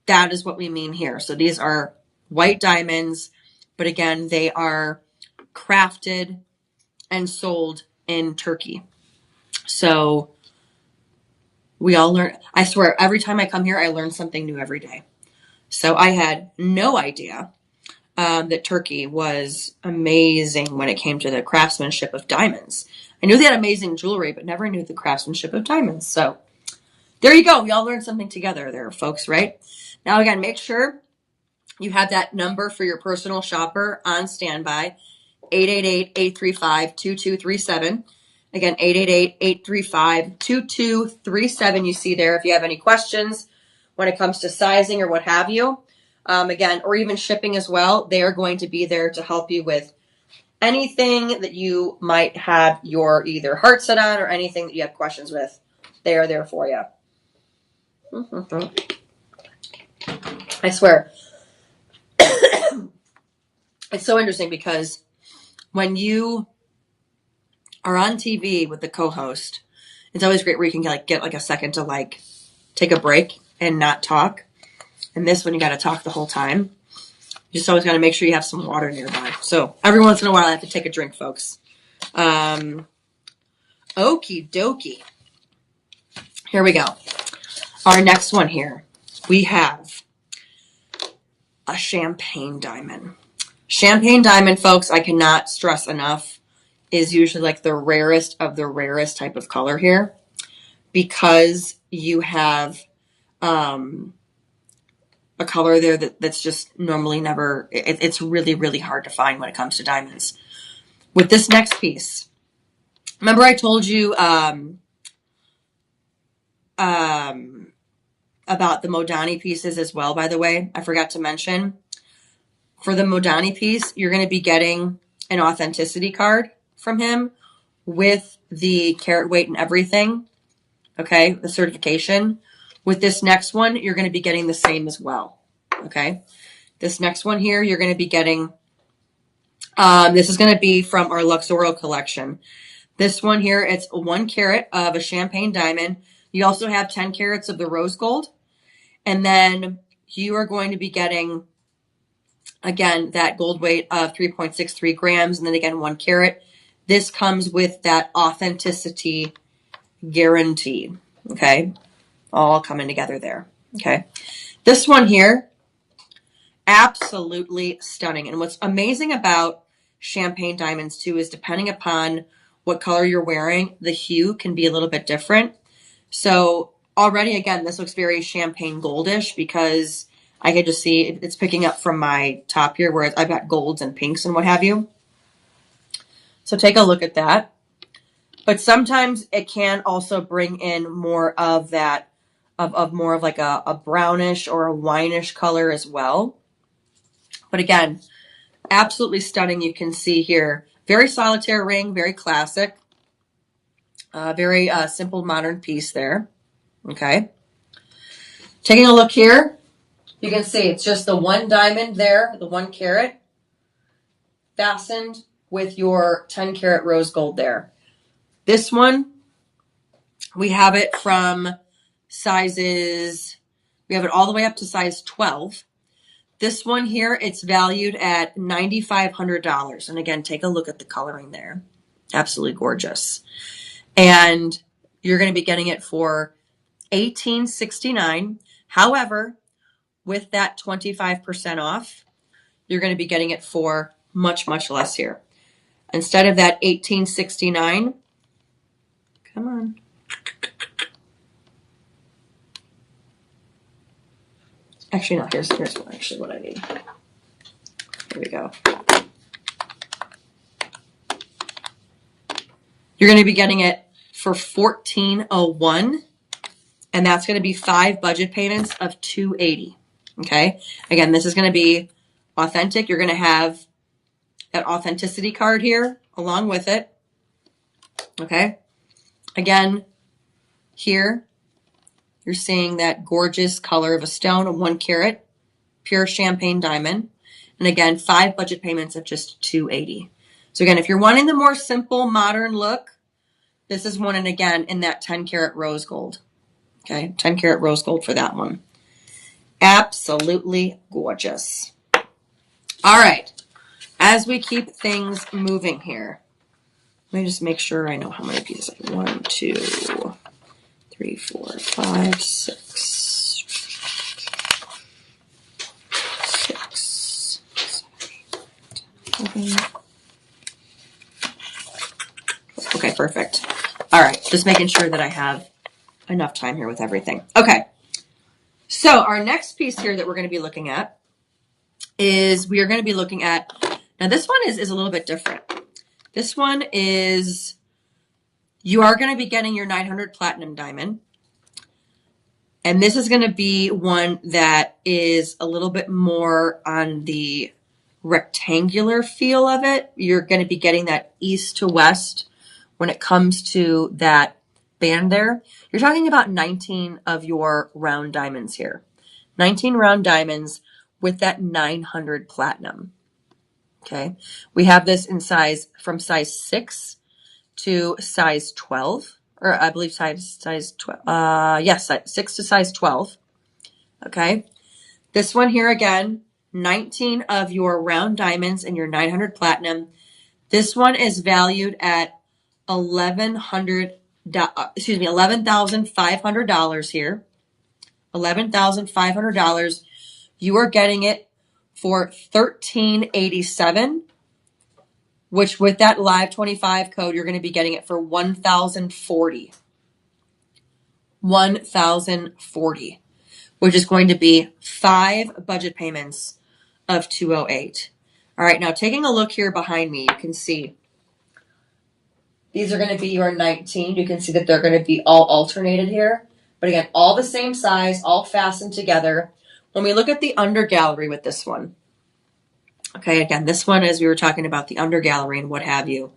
that is what we mean here. So these are white diamonds, but again, they are crafted and sold in Turkey. So we all learn. I swear, every time I come here, I learn something new every day. So I had no idea that Turkey was amazing when it came to the craftsmanship of diamonds. I knew they had amazing jewelry, but never knew the craftsmanship of diamonds. So there you go. We all learned something together there, folks, right? Now, again, make sure you have that number for your personal shopper on standby, 888-835-2237. Again, 888-835-2237. You see there if you have any questions when it comes to sizing or what have you. Again, or even shipping as well. They are going to be there to help you with anything that you might have your either heart set on or anything that you have questions with. They are there for you. I swear. It's so interesting because when you are on TV with the co-host, it's always great where you can get like a second to like take a break and not talk. And this one, you got to talk the whole time. You just always got to make sure you have some water nearby. So every once in a while, I have to take a drink, folks. Okie dokie. Here we go. Our next one here, we have a champagne diamond. Champagne diamond, folks, I cannot stress enough, is usually like the rarest of the rarest type of color here, because you have a color there that's just normally never, it's really, really hard to find when it comes to diamonds. With this next piece, remember I told you about the Modani pieces as well, by the way. I forgot to mention. For the Modani piece, you're going to be getting an authenticity card from him with the carat weight and everything. Okay, the certification. With this next one, you're going to be getting the same as well. Okay, this next one here, you're going to be getting, this is going to be from our Luxorial collection. This one here, it's 1 carat of a champagne diamond. You also have 10 carats of the rose gold. And then you are going to be getting, again, that gold weight of 3.63 grams. And then again, 1 carat. This comes with that authenticity guarantee. Okay, all coming together there. Okay, this one here, absolutely stunning. And what's amazing about champagne diamonds too is depending upon what color you're wearing, the hue can be a little bit different. So already, again, this looks very champagne goldish because I can just see it's picking up from my top here where I've got golds and pinks and what have you. So take a look at that. But sometimes it can also bring in more of that, of more of like a brownish or a wineish color as well. But again, absolutely stunning. You can see here, very solitaire ring, very classic, very simple modern piece there. Okay. Taking a look here, you can see it's just the 1 diamond there, the 1 carat, fastened with your 10 carat rose gold there. This one, we have it from sizes, we have it all the way up to size 12. This one here, it's valued at $9,500. And again, take a look at the coloring there. Absolutely gorgeous. And you're going to be getting it for $1,869. However, with that 25% off, you're going to be getting it for much, much less here. Instead of that $1,869, come on. Actually, no, here's actually what I need. Here we go. You're going to be getting it for $1,401, and that's going to be 5 budget payments of $280. Okay. Again, this is going to be authentic. You're going to have that authenticity card here along with it. Okay. Again, here you're seeing that gorgeous color of a stone, a 1 carat, pure champagne diamond. And again, 5 budget payments of just $280. So again, if you're wanting the more simple, modern look, this is one, and again, in that 10 carat rose gold. Okay, 10 carat rose gold for that one. Absolutely gorgeous. All right, as we keep things moving here, let me just make sure I know how many pieces. 1, 2, 3, 4, 5, 6, 6, 7, 8, 9. Okay, perfect. All right, just making sure that I have enough time here with everything. Okay, so our next piece here that we're going to be looking at is we are going to be looking at, now this one is a little bit different. This one is, you are going to be getting your 900 platinum diamond. And this is going to be one that is a little bit more on the rectangular feel of it. You're going to be getting that east to west when it comes to that band there. You're talking about 19 of your round diamonds here. 19 round diamonds with that 900 platinum. Okay. We have this in size from size 6 to size 12 or I believe size 12. Yes, 6 to size 12. Okay. This one here again, 19 of your round diamonds and your 900 platinum. This one is valued at $11,500 here. $11,500. You are getting it for $1,387, which with that live 25 code, you're going to be getting it for $1,040. $1,040, which is going to be 5 budget payments of $208. All right, now taking a look here behind me, you can see these are going to be your 19. You can see that they're going to be all alternated here. But again, all the same size, all fastened together. When we look at the under gallery with this one, okay, again, this one, as we were talking about the under gallery and what have you,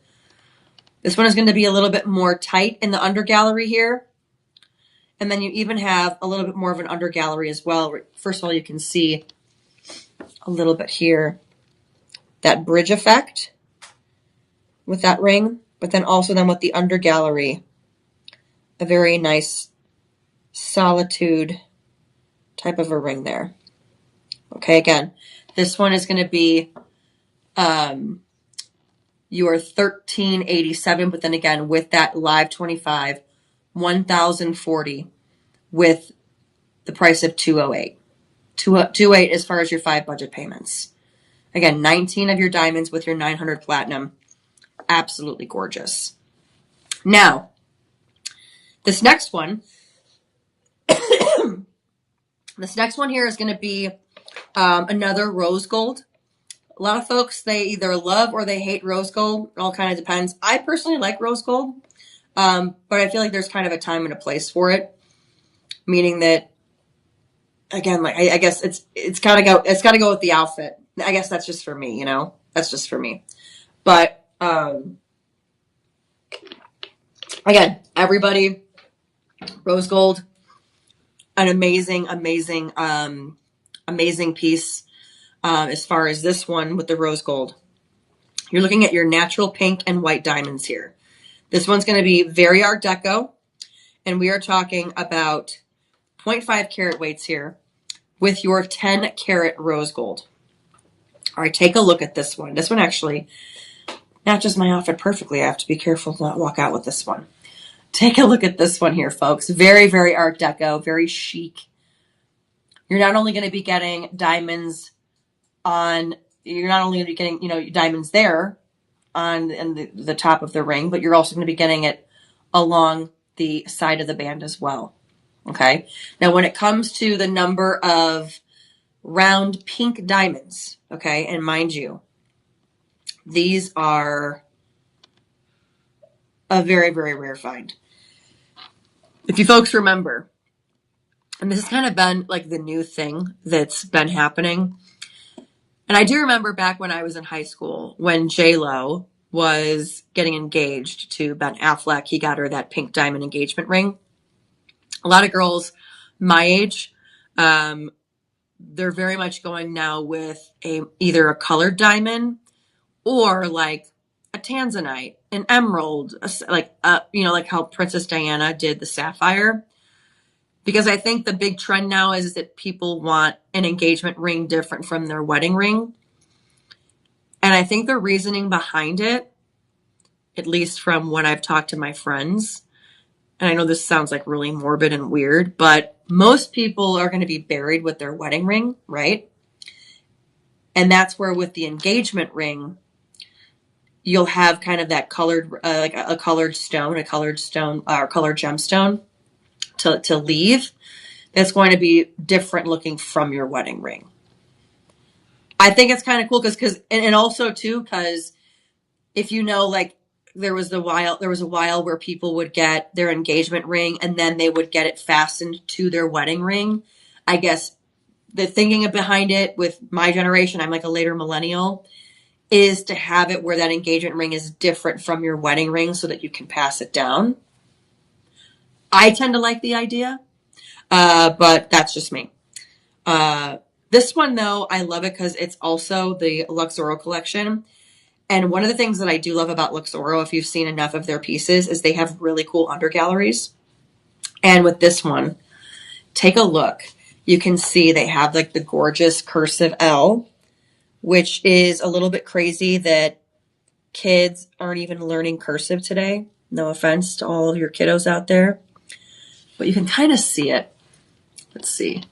this one is going to be a little bit more tight in the under gallery here. And then you even have a little bit more of an under gallery as well. First of all, you can see a little bit here, that bridge effect with that ring, but then also then with the under gallery, a very nice solitude type of a ring there. Okay, again, this one is going to be your $1,387, but then again, with that live 25, $1,040 with the price of $208. $208 as far as your 5 budget payments. Again, 19 of your diamonds with your 900 platinum. Absolutely gorgeous. Now, this next one, this next one here is going to be another rose gold. A lot of folks, they either love or they hate rose gold. It all kind of depends. I personally like rose gold, but I feel like there's kind of a time and a place for it. Meaning that, again, like I guess it's gotta go with the outfit. I guess that's just for me, That's just for me. But again, everybody, rose gold, an amazing piece. As far as this one with the rose gold, you're looking at your natural pink and white diamonds here. This one's going to be very Art Deco, and we are talking about 0.5 carat weights here with your 10 carat rose gold. All right, take a look at this one. This one actually matches my outfit perfectly. I have to be careful to not walk out with this one. Take a look at this one here, folks. Very, very Art Deco, very chic. You're not only going to be getting diamonds you're not only going to be getting, diamonds there on the top of the ring, but you're also going to be getting it along the side of the band as well. Okay. Now, when it comes to the number of round pink diamonds, okay, and mind you, these are a very, very rare find. If you folks remember, and this has kind of been like the new thing that's been happening. And I do remember back when I was in high school when J-Lo was getting engaged to Ben Affleck. He got her that pink diamond engagement ring. A lot of girls my age, they're very much going now with either a colored diamond or like a tanzanite, an emerald, like how Princess Diana did the sapphire. Because I think the big trend now is that people want an engagement ring different from their wedding ring. And I think the reasoning behind it, at least from when I've talked to my friends, and I know this sounds like really morbid and weird, but most people are going to be buried with their wedding ring, right? And that's where with the engagement ring, you'll have kind of that colored, like a colored gemstone to leave. That's going to be different looking from your wedding ring. I think it's kind of cool because also too, because if like there was a while where people would get their engagement ring and then they would get it fastened to their wedding ring. I guess the thinking behind it with my generation, I'm like a later millennial, is to have it where that engagement ring is different from your wedding ring so that you can pass it down. I tend to like the idea, but that's just me. This one, though, I love it because it's also the Luxoro collection. And one of the things that I do love about Luxoro, if you've seen enough of their pieces, is they have really cool under galleries. And with this one, take a look. You can see they have like the gorgeous cursive L, which is a little bit crazy that kids aren't even learning cursive today. No offense to all of your kiddos out there, but you can kind of see it. Let's see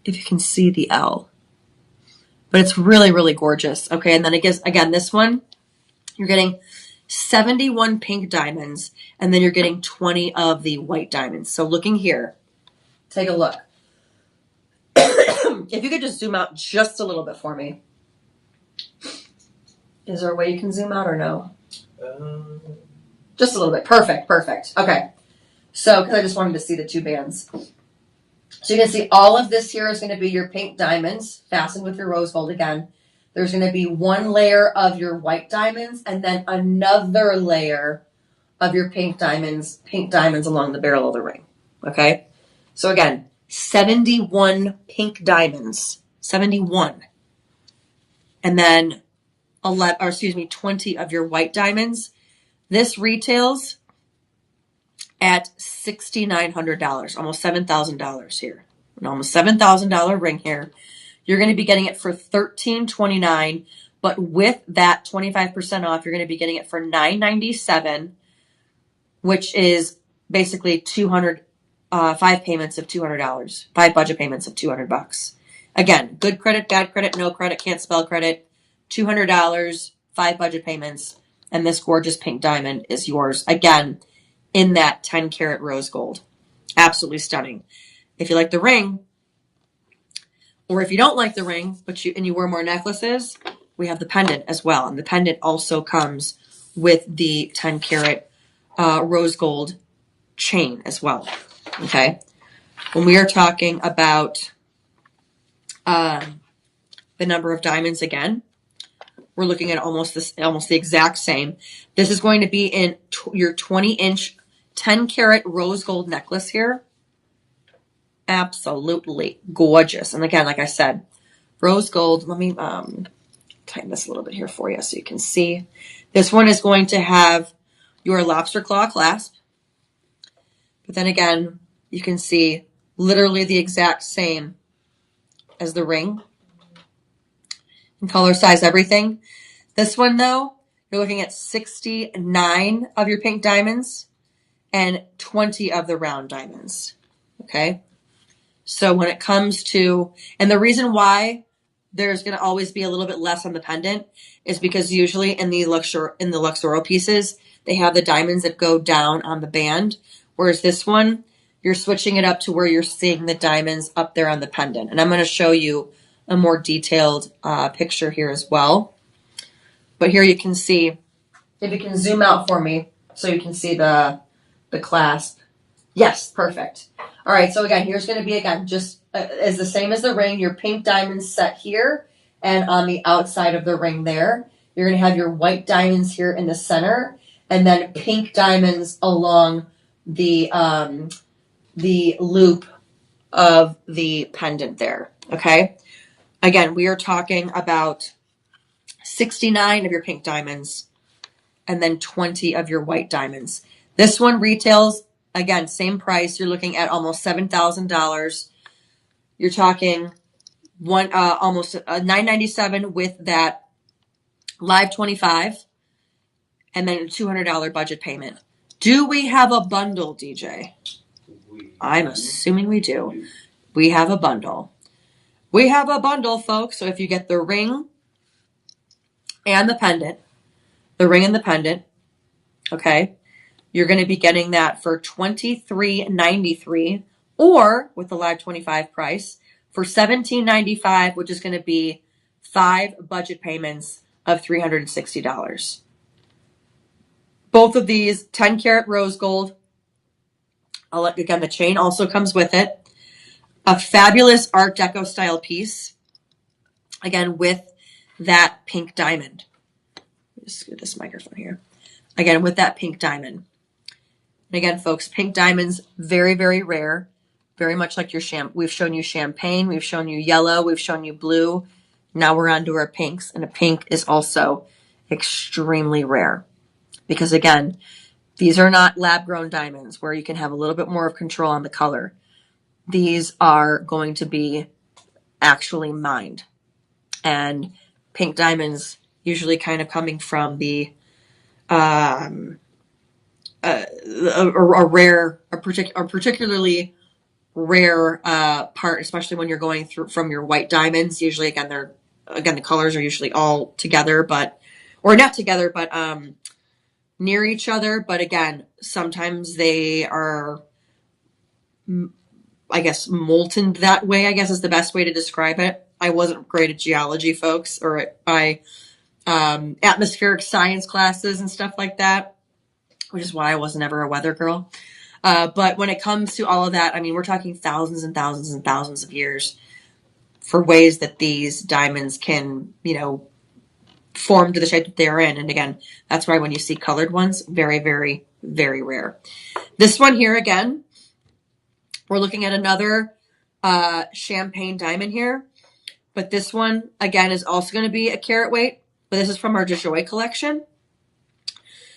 if you can see the L. But it's really, really gorgeous. Okay, and then it gives, again, this one, you're getting 71 pink diamonds, and then you're getting 20 of the white diamonds. So looking here, take a look. If you could just zoom out just a little bit for me. Is there a way you can zoom out or no? Just a little bit. Perfect, perfect. Okay. So, because I just wanted to see the two bands. So you can see all of this here is going to be your pink diamonds fastened with your rose gold again. There's going to be one layer of your white diamonds and then another layer of your pink diamonds along the barrel of the ring. Okay? So again, 71 pink diamonds. 71. And then 20 of your white diamonds. This retails at $6,900, almost $7,000 here. An almost $7,000 ring here. You're going to be getting it for $1,329, but with that 25% off, you're going to be getting it for $997, which is basically 5 payments of $200, 5 budget payments of $200. Again, good credit, bad credit, no credit, can't spell credit, $200, 5 budget payments, and this gorgeous pink diamond is yours. Again, in that 10 karat rose gold. Absolutely stunning. If you like the ring, or if you don't like the ring, but you wear more necklaces, we have the pendant as well. And the pendant also comes with the 10 karat rose gold chain as well. Okay. When we are talking about the number of diamonds again, we're looking at almost the exact same. This is going to be in your 20-inch 10 karat rose gold necklace here. Absolutely gorgeous. And again, like I said, rose gold. Let me tighten this a little bit here for you so you can see. This one is going to have your lobster claw clasp. But then again, you can see literally the exact same as the ring. And color, size, everything. This one, though, you're looking at 69 of your pink diamonds and 20 of the round diamonds. Okay? So when it comes to, and the reason why there's going to always be a little bit less on the pendant is because usually in the Luxoro pieces, they have the diamonds that go down on the band. Whereas this one, you're switching it up to where you're seeing the diamonds up there on the pendant. And I'm going to show you a more detailed picture here as well. But here you can see, if you can zoom out for me so you can see the clasp. Yes, perfect. All right, so again, here's going to be, again, just as the same as the ring, your pink diamonds set here and on the outside of the ring there. You're going to have your white diamonds here in the center and then pink diamonds along the loop of the pendant there, okay? Again, we are talking about 69 of your pink diamonds and then 20 of your white diamonds. This one retails, again, same price. You're looking at almost $7,000. You're talking almost $997 with that live 25 and then a $200 budget payment. Do we have a bundle, DJ? I'm assuming we do. We have a bundle. We have a bundle, folks. So if you get the ring and the pendant, okay, you're going to be getting that for $23.93, or with the live 25 price for $17.95, which is going to be 5 budget payments of $360. Both of these 10 karat rose gold. Again, the chain also comes with it. A fabulous Art Deco style piece. Again, with that pink diamond. Just scoot this microphone here. Again, with that pink diamond. And again, folks, pink diamonds, very, very rare. Very much like your we've shown you champagne, we've shown you yellow, we've shown you blue. Now we're on to our pinks, and a pink is also extremely rare. Because again, these are not lab-grown diamonds where you can have a little bit more of control on the color. These are going to be actually mined. And pink diamonds usually kind of coming from the particularly rare part, especially when you're going through from your white diamonds. Usually, the colors are usually all together, or not together, but near each other. But again, sometimes they are, I guess, molten that way, I guess is the best way to describe it. I wasn't great at geology, folks, or at my atmospheric science classes and stuff like that, which is why I wasn't ever a weather girl. But when it comes to all of that, I mean, we're talking thousands and thousands and thousands of years for ways that these diamonds can, form to the shape that they're in. And again, that's why when you see colored ones, very, very, very rare. This one here, again, we're looking at another champagne diamond here. But this one, again, is also going to be a carat weight. But this is from our DeJoy collection.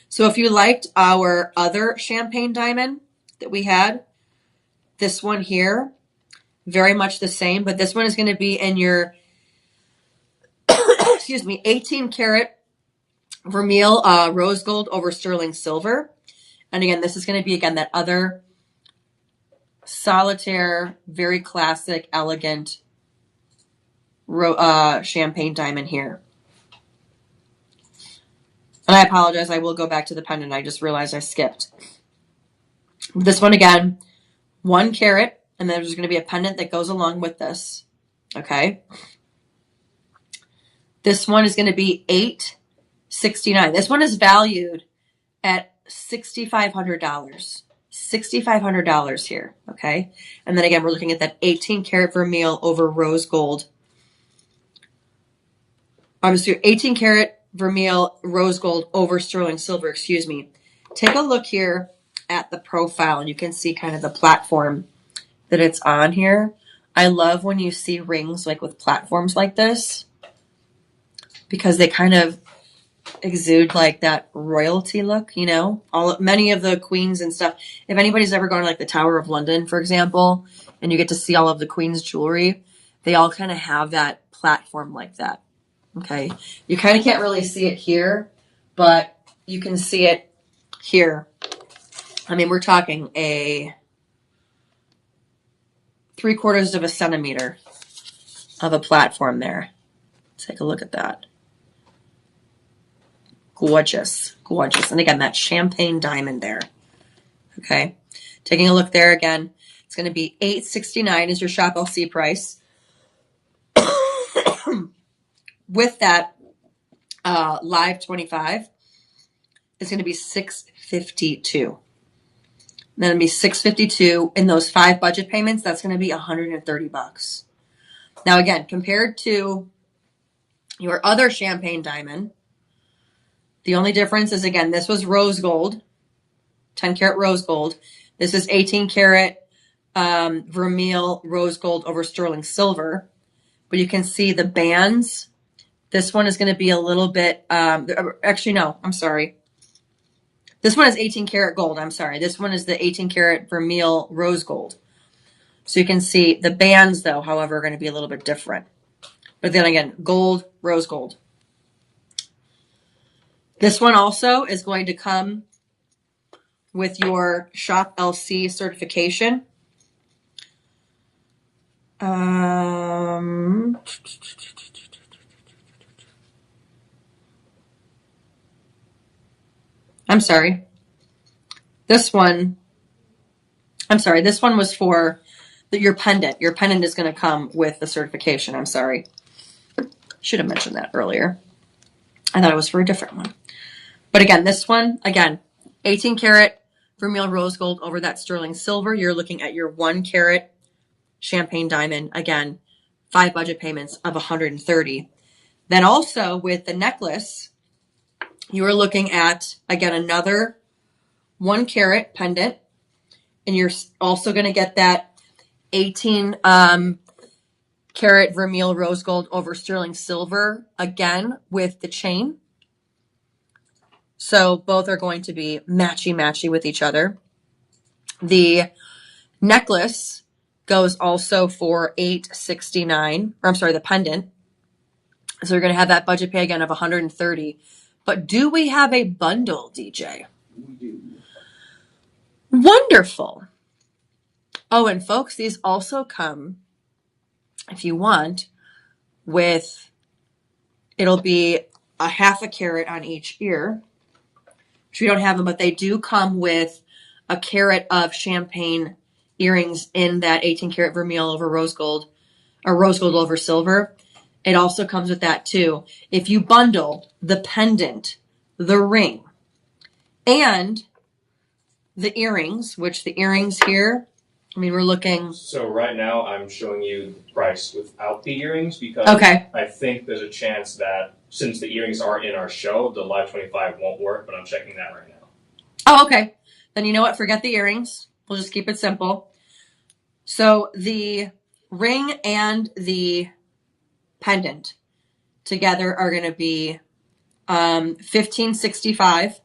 So if you liked our other champagne diamond that we had, this one here, very much the same. But this one is going to be in your, 18 karat vermeil rose gold over sterling silver. And again, this is going to be, again, that other solitaire, very classic, elegant champagne diamond here. And I apologize, I will go back to the pendant. I just realized I skipped. This one, again, 1 carat, and then there's going to be a pendant that goes along with this. Okay. This one is going to be $869. This one is valued at $6,500. $6,500 here. Okay. And then again, we're looking at that 18 karat vermeil over rose gold. 18 karat vermeil rose gold over sterling silver, excuse me. Take a look here at the profile and you can see kind of the platform that it's on here. I love when you see rings like with platforms like this because they kind of exude like that royalty look, many of the queens and stuff. If anybody's ever gone to like the Tower of London, for example, and you get to see all of the queen's jewelry, they all kind of have that platform like that. Okay, you kind of can't really see it here, but you can see it here. I mean, we're talking a 3/4 of a centimeter of a platform there. Take a look at that. Gorgeous, gorgeous. And again, that champagne diamond there. Okay, taking a look there again. It's going to be $869 is your shop LC price. With that live 25, it's going to be $652. Then it'll be $652 in those 5 budget payments. That's going to be $130. Now again, compared to your other champagne diamond, the only difference is again, this was rose gold, 10 karat rose gold. This is 18 karat vermeil rose gold over sterling silver. But you can see the bands. This one is going to be a little bit, actually, no, I'm sorry. This one is 18 karat gold. I'm sorry. This one is the 18 karat vermeil rose gold. So you can see the bands, though, however, are going to be a little bit different. But then again, gold, rose gold. This one also is going to come with your Shop LC certification. I'm sorry. This one was for your pendant. Your pendant is going to come with the certification. I'm sorry. Should have mentioned that earlier. I thought it was for a different one. But again, this one, 18 karat vermeil rose gold over that sterling silver. You're looking at your 1 carat champagne diamond. Again, 5 budget payments of $130. Then also with the necklace, you are looking at, again, another 1 carat pendant. And you're also going to get that 18 karat vermeil rose gold over sterling silver, again, with the chain. So both are going to be matchy-matchy with each other. The necklace goes also for $869, or I'm sorry, the pendant. So you're going to have that budget pay again of $130. But do we have a bundle, DJ? We do. Wonderful. Oh, and folks, these also come, if you want, with, it'll be a half a carat on each ear, which we don't have them, but they do come with a carat of champagne earrings in that 18 karat vermeil over rose gold, or rose gold over silver. It also comes with that too. If you bundle the pendant, the ring, and the earrings, which the earrings here, I mean, we're looking. So right now I'm showing you the price without the earrings because Okay. I think there's a chance that since the earrings aren't in our show, the Live 25 won't work, but I'm checking that right now. Oh, okay. Then you know what? Forget the earrings. We'll just keep it simple. So the ring and the pendant together are going to be $1,565,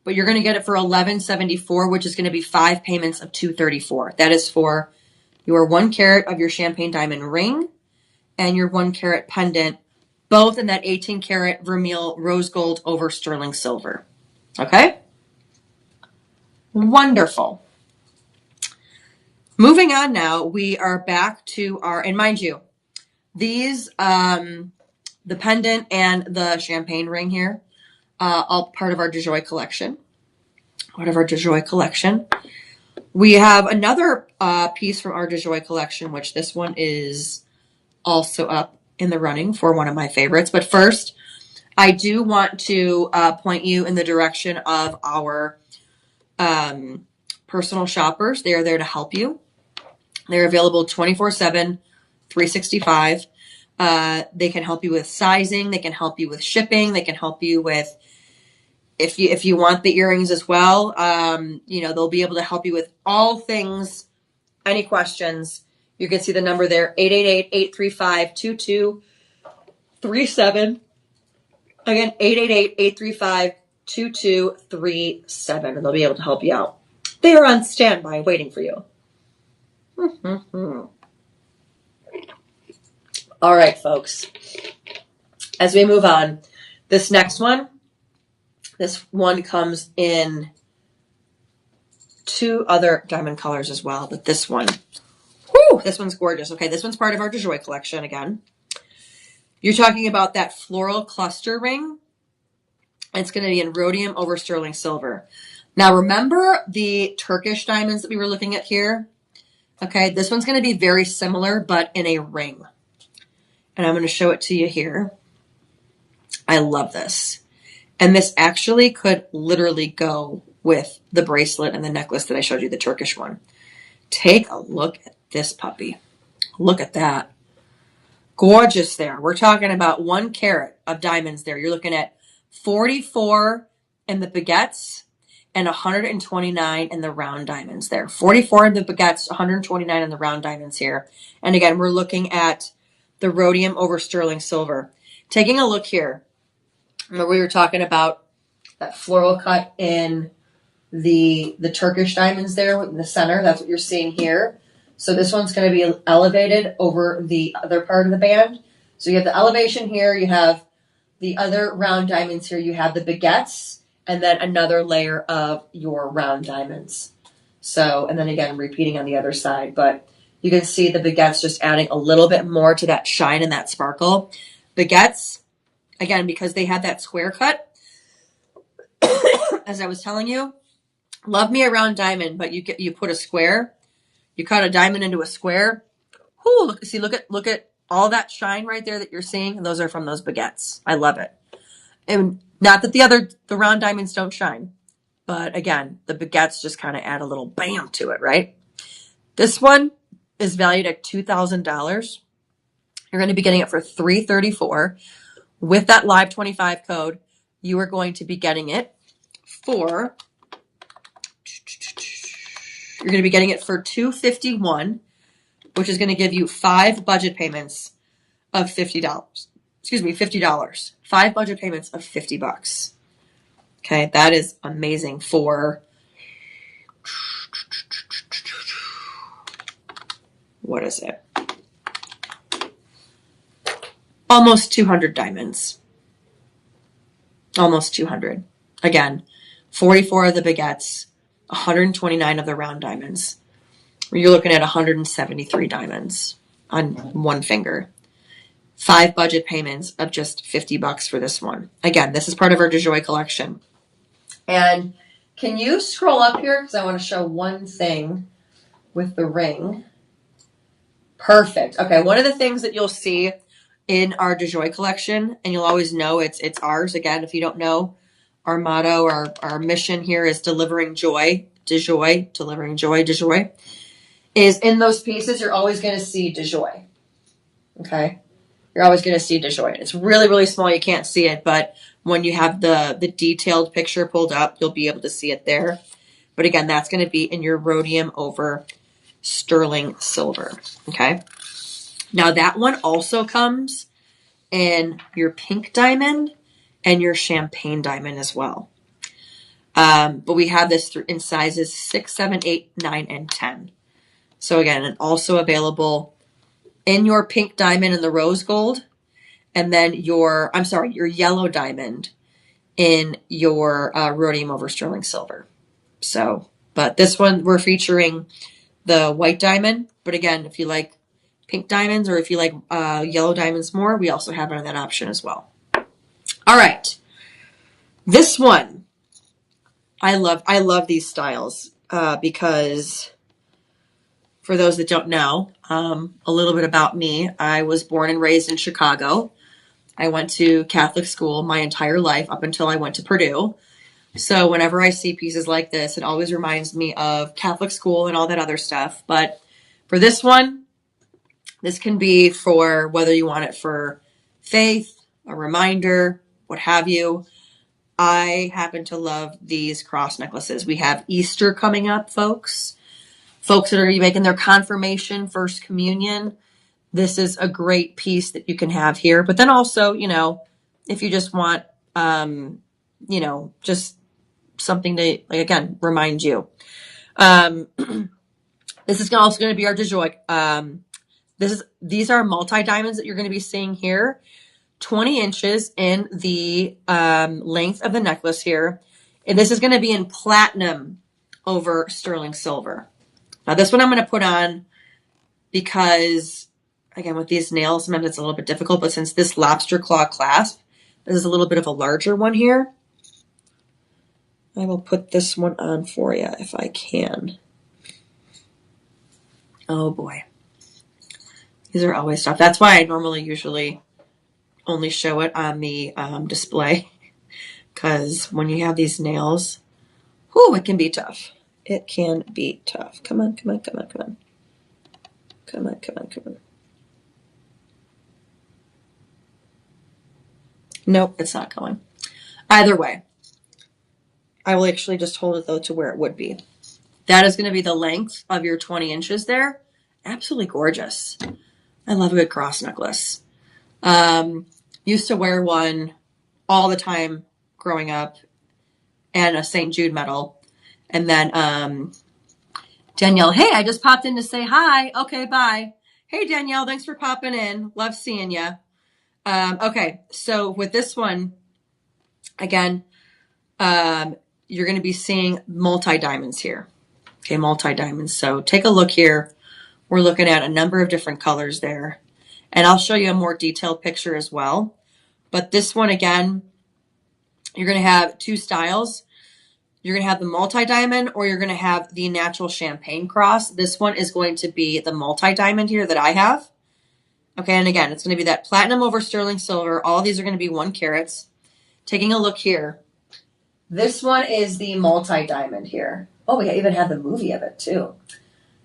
but you're going to get it for $1,174, which is going to be 5 payments of $234. That is for your 1 carat of your champagne diamond ring and your 1 carat pendant, both in that 18 karat vermeil rose gold over sterling silver. Okay? Wonderful. Moving on now, we are back to our, and mind you, these, the pendant and the champagne ring here, all part of our DeJoy collection. Part of our DeJoy collection. We have another piece from our DeJoy collection, which this one is also up in the running for one of my favorites. But first, I do want to point you in the direction of our personal shoppers. They are there to help you. They're available 24/7, 365. They can help you with sizing. They can help you with shipping. They can help you with, if you want the earrings as well, they'll be able to help you with all things, any questions. You can see the number there, 888-835-2237. Again, 888-835-2237, and they'll be able to help you out. They are on standby waiting for you. All right, folks. As we move on, this next one, this one comes in 2 other diamond colors as well, but this one, this one's gorgeous. Okay, this one's part of our DeJoy collection again. You're talking about that floral cluster ring. It's going to be in rhodium over sterling silver. Now, remember the Turkish diamonds that we were looking at here? Okay, this one's going to be very similar, but in a ring. And I'm going to show it to you here. I love this. And this actually could literally go with the bracelet and the necklace that I showed you, the Turkish one. Take a look at this puppy. Look at that. Gorgeous there. We're talking about 1 carat of diamonds there. You're looking at 44 in the baguettes and 129 in the round diamonds there. 44 in the baguettes, 129 in the round diamonds here. And again, we're looking at the rhodium over sterling silver. Taking a look here. Remember we were talking about that floral cut in the Turkish diamonds there in the center. That's what you're seeing here. So this one's going to be elevated over the other part of the band. So you have the elevation here. You have the other round diamonds here. You have the baguettes and then another layer of your round diamonds. So, and then again, repeating on the other side. But you can see the baguettes just adding a little bit more to that shine and that sparkle. Baguettes, again, because they have that square cut, as I was telling you, love me a round diamond, but you put a square, you cut a diamond into a square. Whoo, look at all that shine right there that you're seeing. And those are from those baguettes. I love it. And not that the round diamonds don't shine, but again, the baguettes just kind of add a little bam to it, right? This one is valued at $2,000. You're going to be getting it for $334. With that Live 25 code, you are going to be getting it for, you're going to be getting it for $251, which is going to give you 5 budget payments of $50. Excuse me, $50. 5 budget payments of $50. Okay, that is amazing for, what is it? Almost 200 diamonds. Almost 200. Again, 44 of the baguettes, 129 of the round diamonds. You're looking at 173 diamonds on one finger. 5 budget payments of just $50 for this one. Again, this is part of our DeJoy collection. And can you scroll up here? Because I want to show one thing with the ring. Perfect. Okay, one of the things that you'll see in our DeJoy collection, and you'll always know it's ours. Again, if you don't know, our motto, our mission here is delivering joy, DeJoy, delivering joy, DeJoy. Is in those pieces, you're always going to see DeJoy. Okay? You're always going to see DeJoy. It's really, really small. You can't see it, but when you have the detailed picture pulled up, you'll be able to see it there. But again, that's going to be in your rhodium over sterling silver. Okay? Now, that one also comes in your pink diamond and your champagne diamond as well. But we have this in sizes 6, 7, 8, 9, and 10. So again, and also available in your pink diamond and the rose gold, and then your yellow diamond in your rhodium over sterling silver. So, but this one we're featuring the white diamond. But again, if you like pink diamonds or if you like yellow diamonds more, we also have that option as well. All right, this one I love these styles because. For those that don't know, a little bit about me. I was born and raised in Chicago. I went to Catholic school my entire life up until I went to Purdue. So whenever I see pieces like this, it always reminds me of Catholic school and all that other stuff. But for this one, this can be for whether you want it for faith, a reminder, what have you. I happen to love these cross necklaces. We have Easter coming up, folks. Folks that are making their confirmation, first communion, this is a great piece that you can have here. But then also, if you just want, just something to, like, again, remind you. This is also going to be our DeJoy. These are multi-diamonds that you're going to be seeing here. 20 inches in the length of the necklace here. And this is going to be in platinum over sterling silver. Now, this one I'm going to put on because, again, with these nails, sometimes it's a little bit difficult. But since this lobster claw clasp, this is a little bit of a larger one here. I will put this one on for you if I can. Oh, boy. These are always tough. That's why I normally usually only show it on the display. Because when you have these nails, it can be tough. It can be tough. Come on, come on, come on, come on. Come on, come on, come on. Nope, it's not going. Either way, I will actually just hold it, though, to where it would be. That is going to be the length of your 20 inches there. Absolutely gorgeous. I love a good cross necklace. Used to wear one all the time growing up, and a St. Jude medal. And then Danielle, hey, I just popped in to say hi. Okay, bye. Hey, Danielle, thanks for popping in. Love seeing you. Okay, so with this one, again, you're going to be seeing multi-diamonds here. Okay, multi-diamonds. So take a look here. We're looking at a number of different colors there. And I'll show you a more detailed picture as well. But this one, again, you're going to have two styles. You're going to have the multi-diamond or you're going to have the natural champagne cross. This one is going to be the multi-diamond here that I have. Okay, and again, it's going to be that platinum over sterling silver. All these are going to be 1 carats. Taking a look here. This one is the multi-diamond here. Oh, we even have the movie of it too.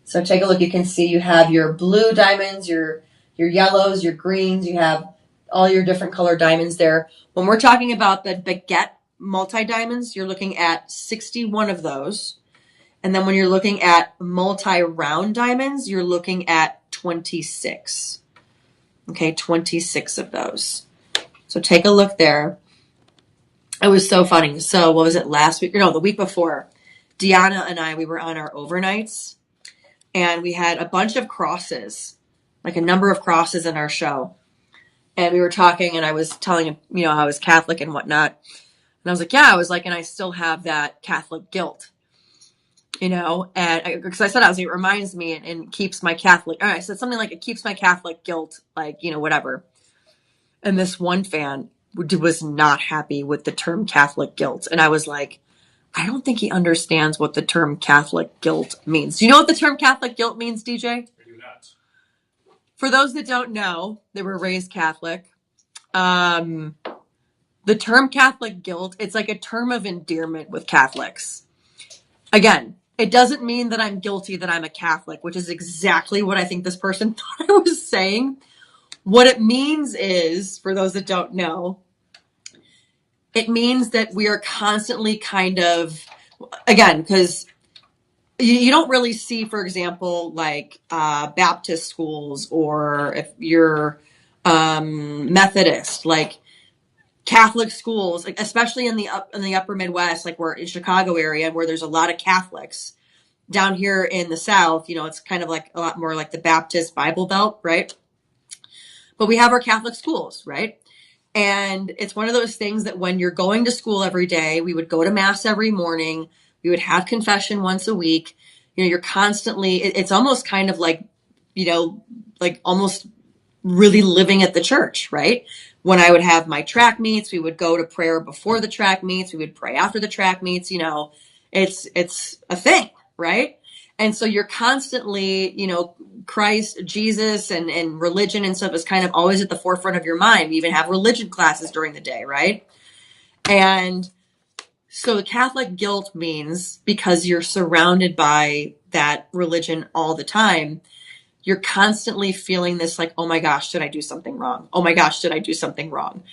So take a look. You can see you have your blue diamonds, your yellows, your greens. You have all your different color diamonds there. When we're talking about the baguette multi-diamonds, you're looking at 61 of those. And then when you're looking at multi-round diamonds, you're looking at 26. Okay, 26 of those. So take a look there. It was so funny. So what was it, last week? No, the week before. Deanna and I, we were on our overnights, and we had a bunch of crosses, like a number of crosses in our show. And we were talking, and I was telling him, how I was Catholic and whatnot. And I was like, yeah, I was like, and I still have that Catholic guilt, and because I said, it reminds me and keeps my Catholic, I said something like, it keeps my Catholic guilt, like, whatever. And this one fan was not happy with the term Catholic guilt. And I was like, I don't think he understands what the term Catholic guilt means. Do you know what the term Catholic guilt means, DJ? I do not. For those that don't know, they were raised Catholic. The term Catholic guilt, it's like a term of endearment with Catholics. Again, it doesn't mean that I'm guilty that I'm a Catholic, which is exactly what I think this person thought I was saying. What it means is, for those that don't know, it means that we are constantly kind of, again, because you don't really see, for example, like Baptist schools, or if you're Methodist, like Catholic schools, like especially in the upper Midwest, like we're in Chicago area where there's a lot of Catholics. Down here in the South, it's kind of like a lot more like the Baptist Bible Belt, right? But we have our Catholic schools, right? And it's one of those things that when you're going to school every day, we would go to mass every morning. We would have confession once a week. You're constantly, it's almost kind of like, like almost really living at the church, right? When I would have my track meets, we would go to prayer before the track meets. We would pray after the track meets. It's a thing, right? And so you're constantly, Christ, Jesus, and religion and stuff is kind of always at the forefront of your mind. We even have religion classes during the day, right? And so the Catholic guilt means, because you're surrounded by that religion all the time, you're constantly feeling this like, oh my gosh, did I do something wrong? Oh my gosh, did I do something wrong?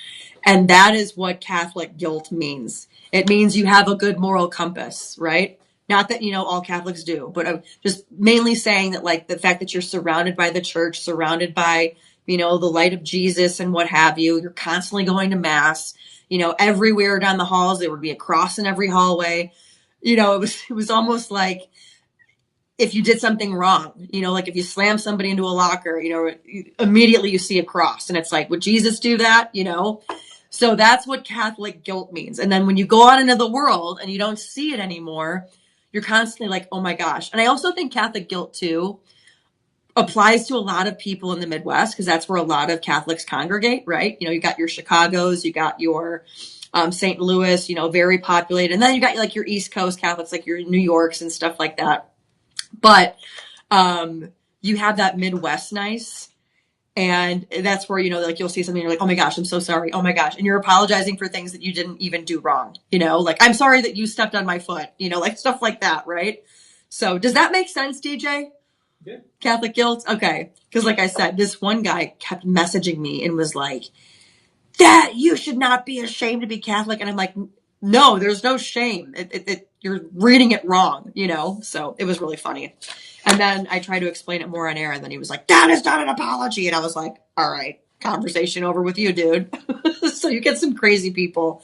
And that is what Catholic guilt means. It means you have a good moral compass, right? Not that, all Catholics do, but I'm just mainly saying that, like, the fact that you're surrounded by the church, surrounded by, the light of Jesus and what have you. You're constantly going to mass, everywhere down the halls. There would be a cross in every hallway. It was almost like if you did something wrong, like if you slam somebody into a locker, immediately you see a cross, and it's like, would Jesus do that? So that's what Catholic guilt means. And then when you go out into the world and you don't see it anymore, you're constantly like, oh my gosh. And I also think Catholic guilt too applies to a lot of people in the Midwest, because that's where a lot of Catholics congregate, right? You got your Chicagos, you got your St. Louis, very populated. And then you got like your East Coast Catholics, like your New Yorks and stuff like that. But you have that Midwest nice. And that's where, like you'll see something, you're like, oh my gosh, I'm so sorry. Oh my gosh. And you're apologizing for things that you didn't even do wrong. Like, I'm sorry that you stepped on my foot, like stuff like that. Right. So does that make sense, DJ? Yeah. Catholic guilt? Okay. Because like I said, this one guy kept messaging me and was like, that you should not be ashamed to be Catholic. And I'm like, no, there's no shame. You're reading it wrong, So it was really funny. And then I tried to explain it more on air, and then he was like, that is not an apology. And I was like, all right, conversation over with you, dude. So you get some crazy people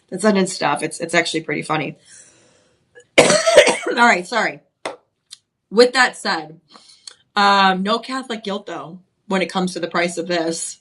that send in stuff. It's actually pretty funny. All right, sorry. With that said, no Catholic guilt though when it comes to the price of this.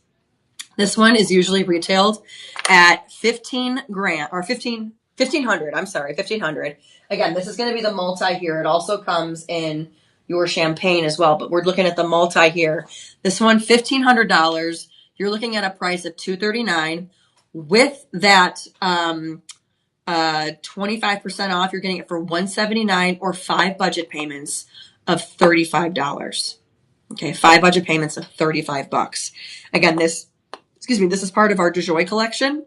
This one is usually retailed at $1,500. I'm sorry, $1,500. Again, this is going to be the multi here. It also comes in your champagne as well, but we're looking at the multi here. This one, $1,500. You're looking at a price of $239. With that 25% off, you're getting it for $179, or 5 budget payments of $35. Okay, 5 budget payments of $35. Again, this is part of our DeJoy collection.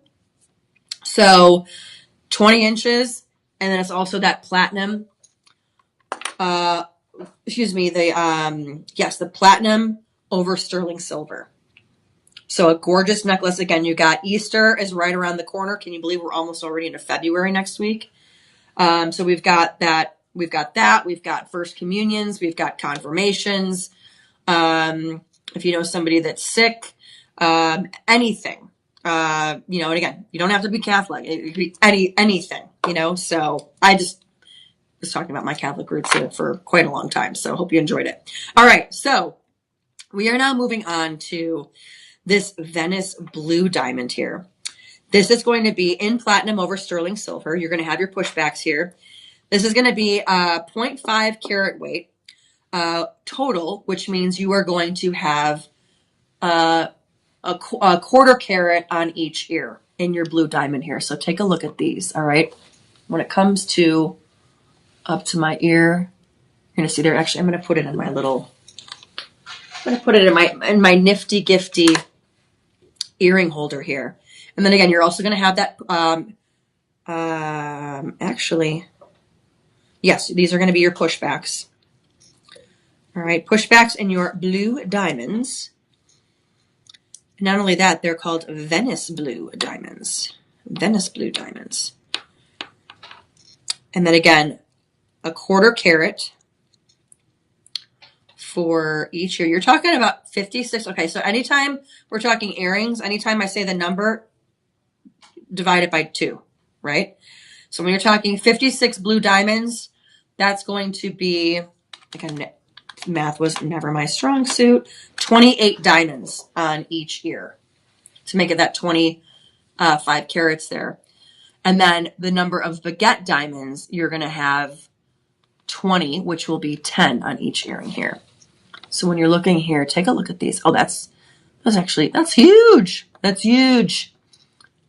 So 20 inches, and then it's also that platinum, the platinum over sterling silver. So a gorgeous necklace. Again, you got Easter is right around the corner. Can you believe we're almost already into February next week? So we've got that. We've got first communions. We've got confirmations. If you know somebody that's sick, anything. You know, and again, you don't have to be Catholic. It could be anything, you know. So I just was talking about my Catholic roots here for quite a long time. So hope you enjoyed it. All right. So we are now moving on to this Venice blue diamond here. This is going to be in platinum over sterling silver. You're going to have your pushbacks here. This is going to be 0.5 carat weight total, which means you are going to have a quarter carat on each ear in your blue diamond here. So take a look at these. All right. When it comes to up to my ear, you're going to see there. Actually, I'm going to put it in my little, I'm going to put it in my nifty gifty earring holder here. And then again, you're also going to have that, actually, yes, these are going to be your pushbacks. All right, pushbacks in your blue diamonds. Not only that, they're called Venice blue diamonds. Venice blue diamonds. And then again, a quarter carat for each ear. You're talking about 56. Okay, so anytime we're talking earrings, anytime I say the number, divide it by 2, right? So when you're talking 56 blue diamonds, that's going to be, again, math was never my strong suit, 28 diamonds on each ear to make it that 25 carats there. And then the number of baguette diamonds, you're going to have 20, which will be 10 on each earring here. So when you're looking here, take a look at these. Oh, that's huge. That's huge.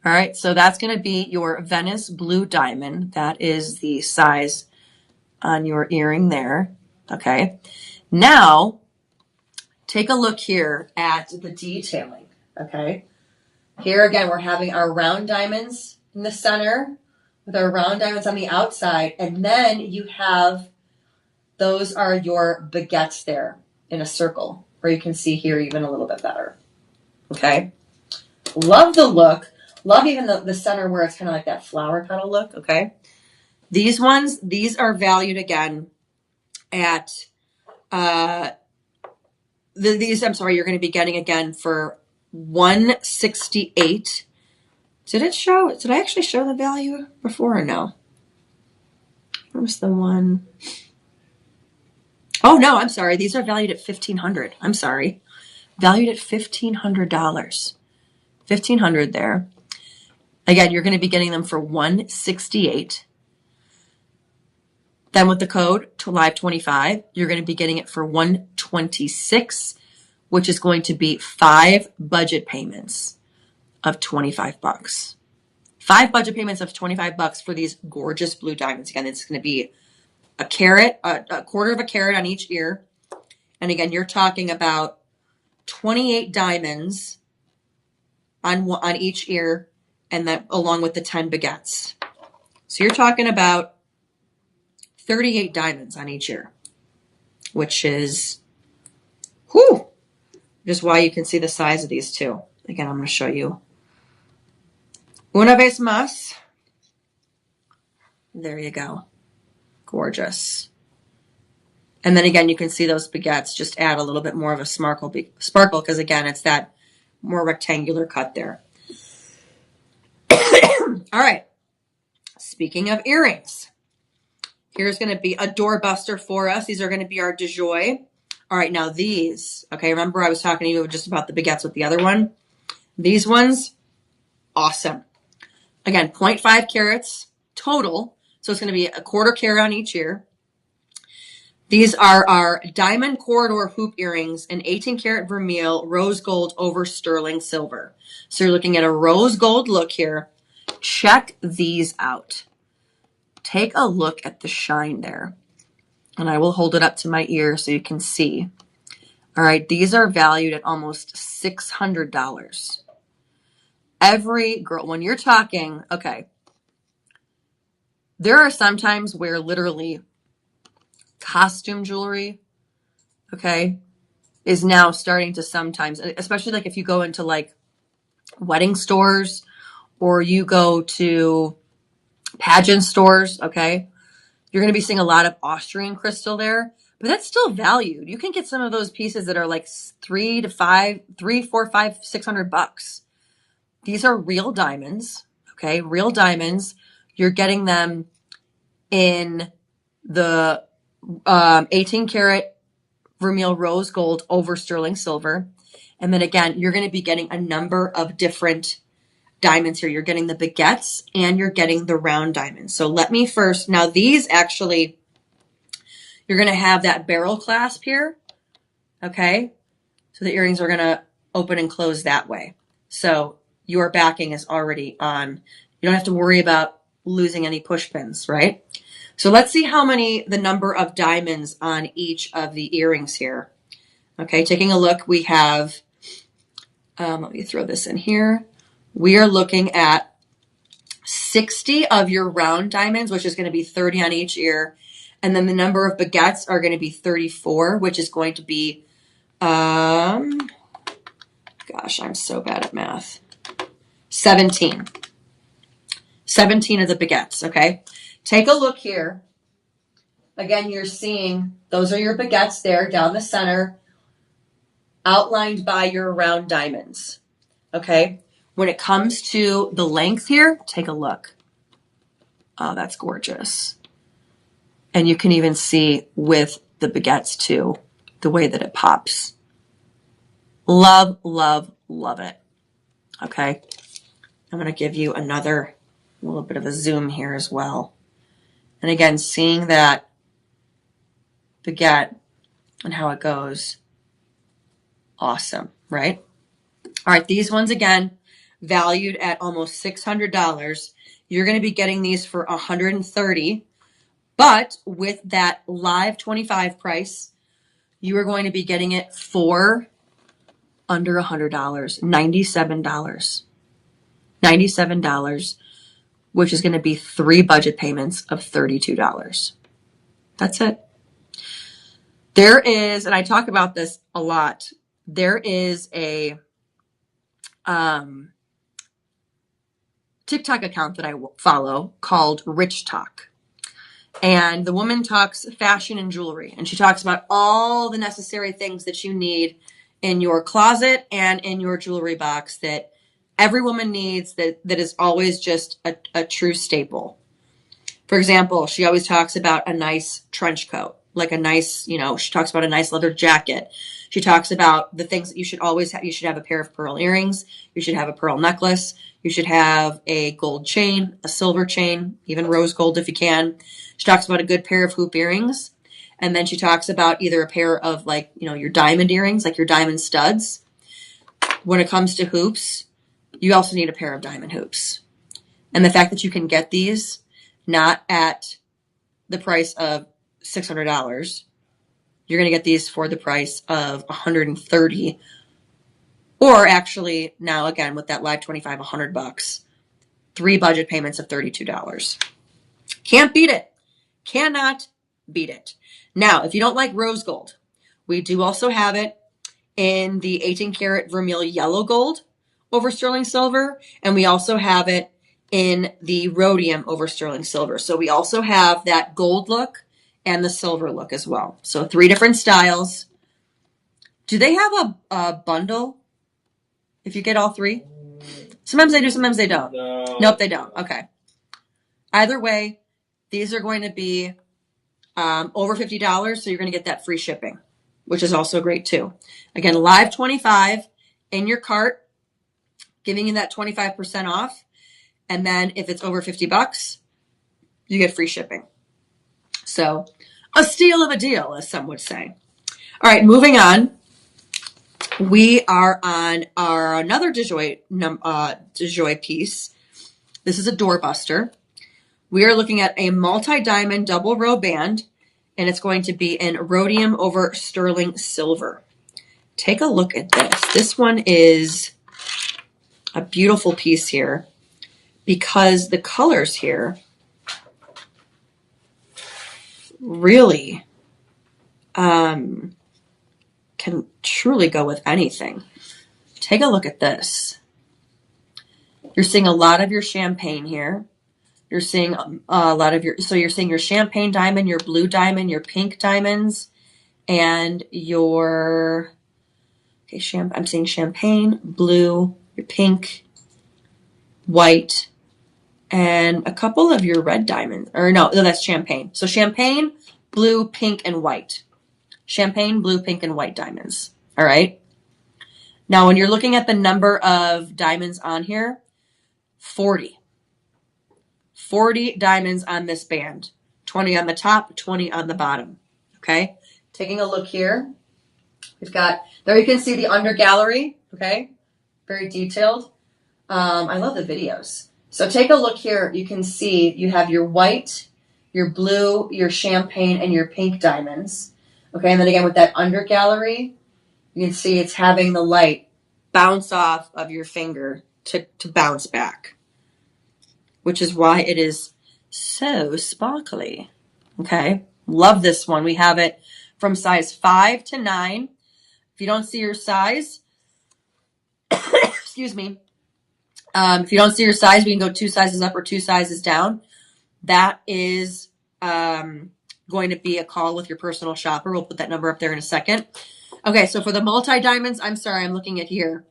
All right, so that's going to be your Venice blue diamond. That is the size on your earring there. Okay. Now, take a look here at the detailing. Okay. Here again, we're having our round diamonds in the center with our round diamonds on the outside. And then you have, those are your baguettes there in a circle, where you can see here even a little bit better. Okay. Love the look. Love even the center where it's kind of like that flower petal look, okay? These ones, these are valued again at, these, I'm sorry, you're going to be getting again for $168. Did I actually show the value before or no? Where's the one? Oh, no, I'm sorry. These are valued at $1,500. I'm sorry. Valued at $1,500. $1,500 there. Again, you're going to be getting them for $168. Then with the code to Live25, you're going to be getting it for $126, which is going to be 5 budget payments of $25. 5 budget payments of $25 for these gorgeous blue diamonds. Again, it's going to be a carat, a quarter of a carat on each ear. And again, you're talking about 28 diamonds on each ear, and that along with the 10 baguettes. So you're talking about 38 diamonds on each ear, which is, whew, just why you can see the size of these two. Again, I'm going to show you. Una vez más. There you go. Gorgeous. And then again, you can see those baguettes just add a little bit more of a sparkle because again, it's that more rectangular cut there. All right. Speaking of earrings, here's going to be a doorbuster for us. These are going to be our de jour. All right, now these, okay, remember I was talking to you just about the baguettes with the other one? These ones, awesome. Again, 0.5 carats total. So it's going to be a quarter carat on each ear. These are our diamond corridor hoop earrings in 18 karat vermeil, rose gold over sterling silver. So you're looking at a rose gold look here. Check these out. Take a look at the shine there. And I will hold it up to my ear so you can see. All right, these are valued at almost $600. Every girl, when you're talking, okay, there are some times where literally costume jewelry, okay, is now starting to sometimes, especially like if you go into like wedding stores or you go to pageant stores, okay, you're going to be seeing a lot of Austrian crystal there, but that's still valued. You can get some of those pieces that are like $600. These are real diamonds, okay? Real diamonds. You're getting them in the 18 karat vermeil rose gold over sterling silver. And then again, you're going to be getting a number of different diamonds here. You're getting the baguettes and you're getting the round diamonds. So let me first, now these actually, you're going to have that barrel clasp here, okay? So the earrings are going to open and close that way. So your backing is already on. You don't have to worry about losing any push pins, right? So let's see the number of diamonds on each of the earrings here. Okay, taking a look, we have, let me throw this in here. We are looking at 60 of your round diamonds, which is going to be 30 on each ear. And then the number of baguettes are going to be 34, which is going to be, gosh, I'm so bad at math. 17. 17 of the baguettes, okay? Take a look here. Again, you're seeing those are your baguettes there down the center, outlined by your round diamonds, okay? When it comes to the length here, take a look. Oh, that's gorgeous. And you can even see with the baguettes too, the way that it pops. Love, love, love it. Okay. I'm going to give you another little bit of a zoom here as well. And again, seeing that baguette and how it goes. Awesome, right? All right, these ones again, valued at almost $600. You're going to be getting these for $130, but with that live 25 price, you are going to be getting it for under $100, $97. $97, which is going to be 3 budget payments of $32. That's it. There is, and I talk about this a lot, there is a TikTok account that I follow called Rich Talk. And the woman talks fashion and jewelry. And she talks about all the necessary things that you need in your closet and in your jewelry box that every woman needs, that is always just a true staple. For example, she always talks about a nice trench coat, like a nice, she talks about a nice leather jacket. She talks about the things that you should always have. You should have a pair of pearl earrings. You should have a pearl necklace. You should have a gold chain, a silver chain, even rose gold if you can. She talks about a good pair of hoop earrings. And then she talks about either a pair of your diamond earrings, like your diamond studs. When it comes to hoops, you also need a pair of diamond hoops. And the fact that you can get these not at the price of $600, you're going to get these for the price of $130, or actually now again with that live 25, $100, 3 budget payments of $32. Can't beat it. Cannot beat it. Now, if you don't like rose gold, we do also have it in the 18 karat vermeil yellow gold over sterling silver, and we also have it in the rhodium over sterling silver. So we also have that gold look and the silver look as well. So 3 different styles. Do they have a bundle if you get all 3? Sometimes they do, sometimes they don't. No. Nope, they don't. Okay. Either way, these are going to be over $50, so you're going to get that free shipping, which is also great too. Again, live 25 in your cart, giving you that 25% off. And then if it's over $50, you get free shipping. So a steal of a deal, as some would say. All right, moving on. We are on our another DeJoy piece. This is a doorbuster. We are looking at a multi-diamond double row band, and it's going to be in rhodium over sterling silver. Take a look at this. This one is a beautiful piece here because the colors here really can truly go with anything. Take a look at this. You're seeing a lot of your champagne here. You're seeing a lot of you're seeing your champagne diamond, your blue diamond, your pink diamonds, and your, I'm seeing champagne, blue, your pink, white, and a couple of your red diamonds. Or no, that's champagne. So champagne, blue, pink, and white. Champagne, blue, pink, and white diamonds. All right. Now, when you're looking at the number of diamonds on here, 40. 40 diamonds on this band. 20 on the top, 20 on the bottom. Okay. Taking a look here. We've got, there you can see the under gallery. Okay. Very detailed. I love the videos. So take a look here. You can see you have your white, your blue, your champagne, and your pink diamonds. Okay, and then again with that under gallery, you can see it's having the light bounce off of your finger to bounce back, which is why it is so sparkly. Okay, love this one. We have it from size 5 to 9. If you don't see your size, excuse me, if you don't see your size, we can go 2 sizes up or 2 sizes down. That is going to be a call with your personal shopper. We'll put that number up there in a second. Okay, so for the multi-diamonds, I'm sorry, I'm looking at here.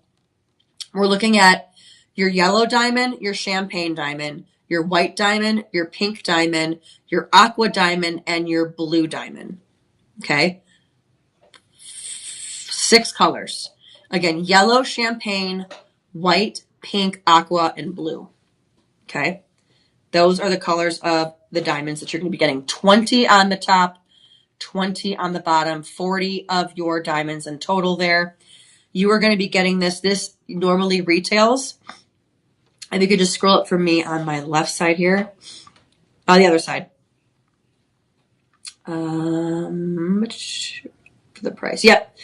We're looking at your yellow diamond, your champagne diamond, your white diamond, your pink diamond, your aqua diamond, and your blue diamond. Okay? 6 colors. Again, yellow, champagne, white, pink, aqua, and blue. Okay? Those are the colors of the diamonds that you're going to be getting. 20 on the top, 20 on the bottom, 40 of your diamonds in total there. You are going to be getting this. This normally retails. If you could just scroll up for me on my left side here. On the other side. For the price. Yep.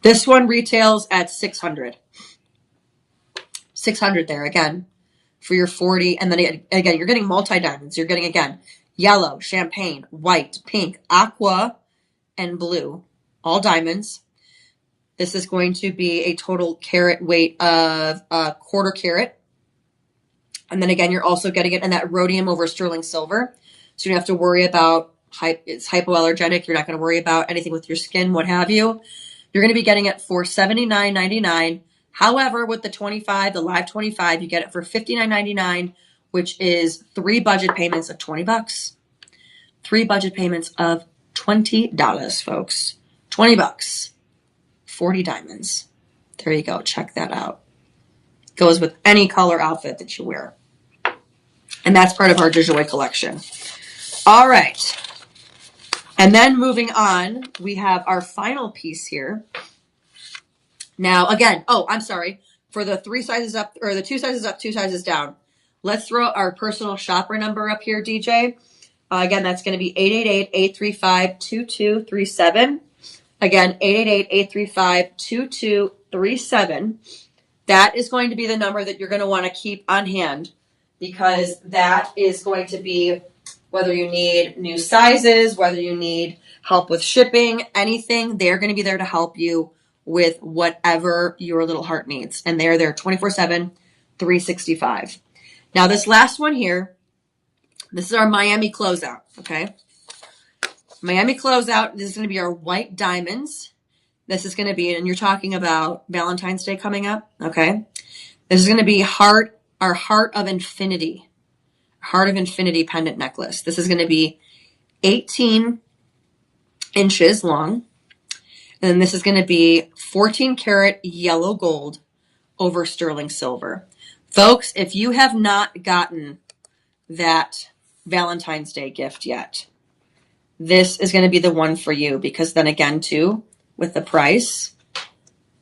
This one retails at $600. $600 there again for your 40. And then again, you're getting multi-diamonds. You're getting, again, yellow, champagne, white, pink, aqua, and blue. All diamonds. This is going to be a total carat weight of a quarter carat. And then again, you're also getting it in that rhodium over sterling silver. So you don't have to worry about, it's hypoallergenic. You're not going to worry about anything with your skin, what have you. You're going to be getting it for $79.99. However, with the 25, the live 25, you get it for $59.99, which is 3 budget payments of $20. 3 budget payments of $20, folks. $20. 40 diamonds. There you go. Check that out. Goes with any color outfit that you wear. And that's part of our de joie collection. All right. And then moving on, we have our final piece here. Now, again, oh, I'm sorry. For the 3 sizes up, or the 2 sizes up, 2 sizes down, let's throw our personal shopper number up here, DJ. Again, that's going to be 888-835-2237. Again, 888-835-2237. That is going to be the number that you're going to want to keep on hand, because that is going to be whether you need new sizes, whether you need help with shipping, anything, they're going to be there to help you with whatever your little heart needs. And they're there 24/7, 365. Now, this last one here, this is our Miami closeout, okay? Miami closeout, this is going to be our white diamonds. This is going to be, and you're talking about Valentine's Day coming up, okay? This is going to be our Heart of Infinity pendant necklace. This is going to be 18 inches long. And then this is going to be 14 karat yellow gold over sterling silver. Folks, if you have not gotten that Valentine's Day gift yet, this is going to be the one for you, because then again, too, with the price,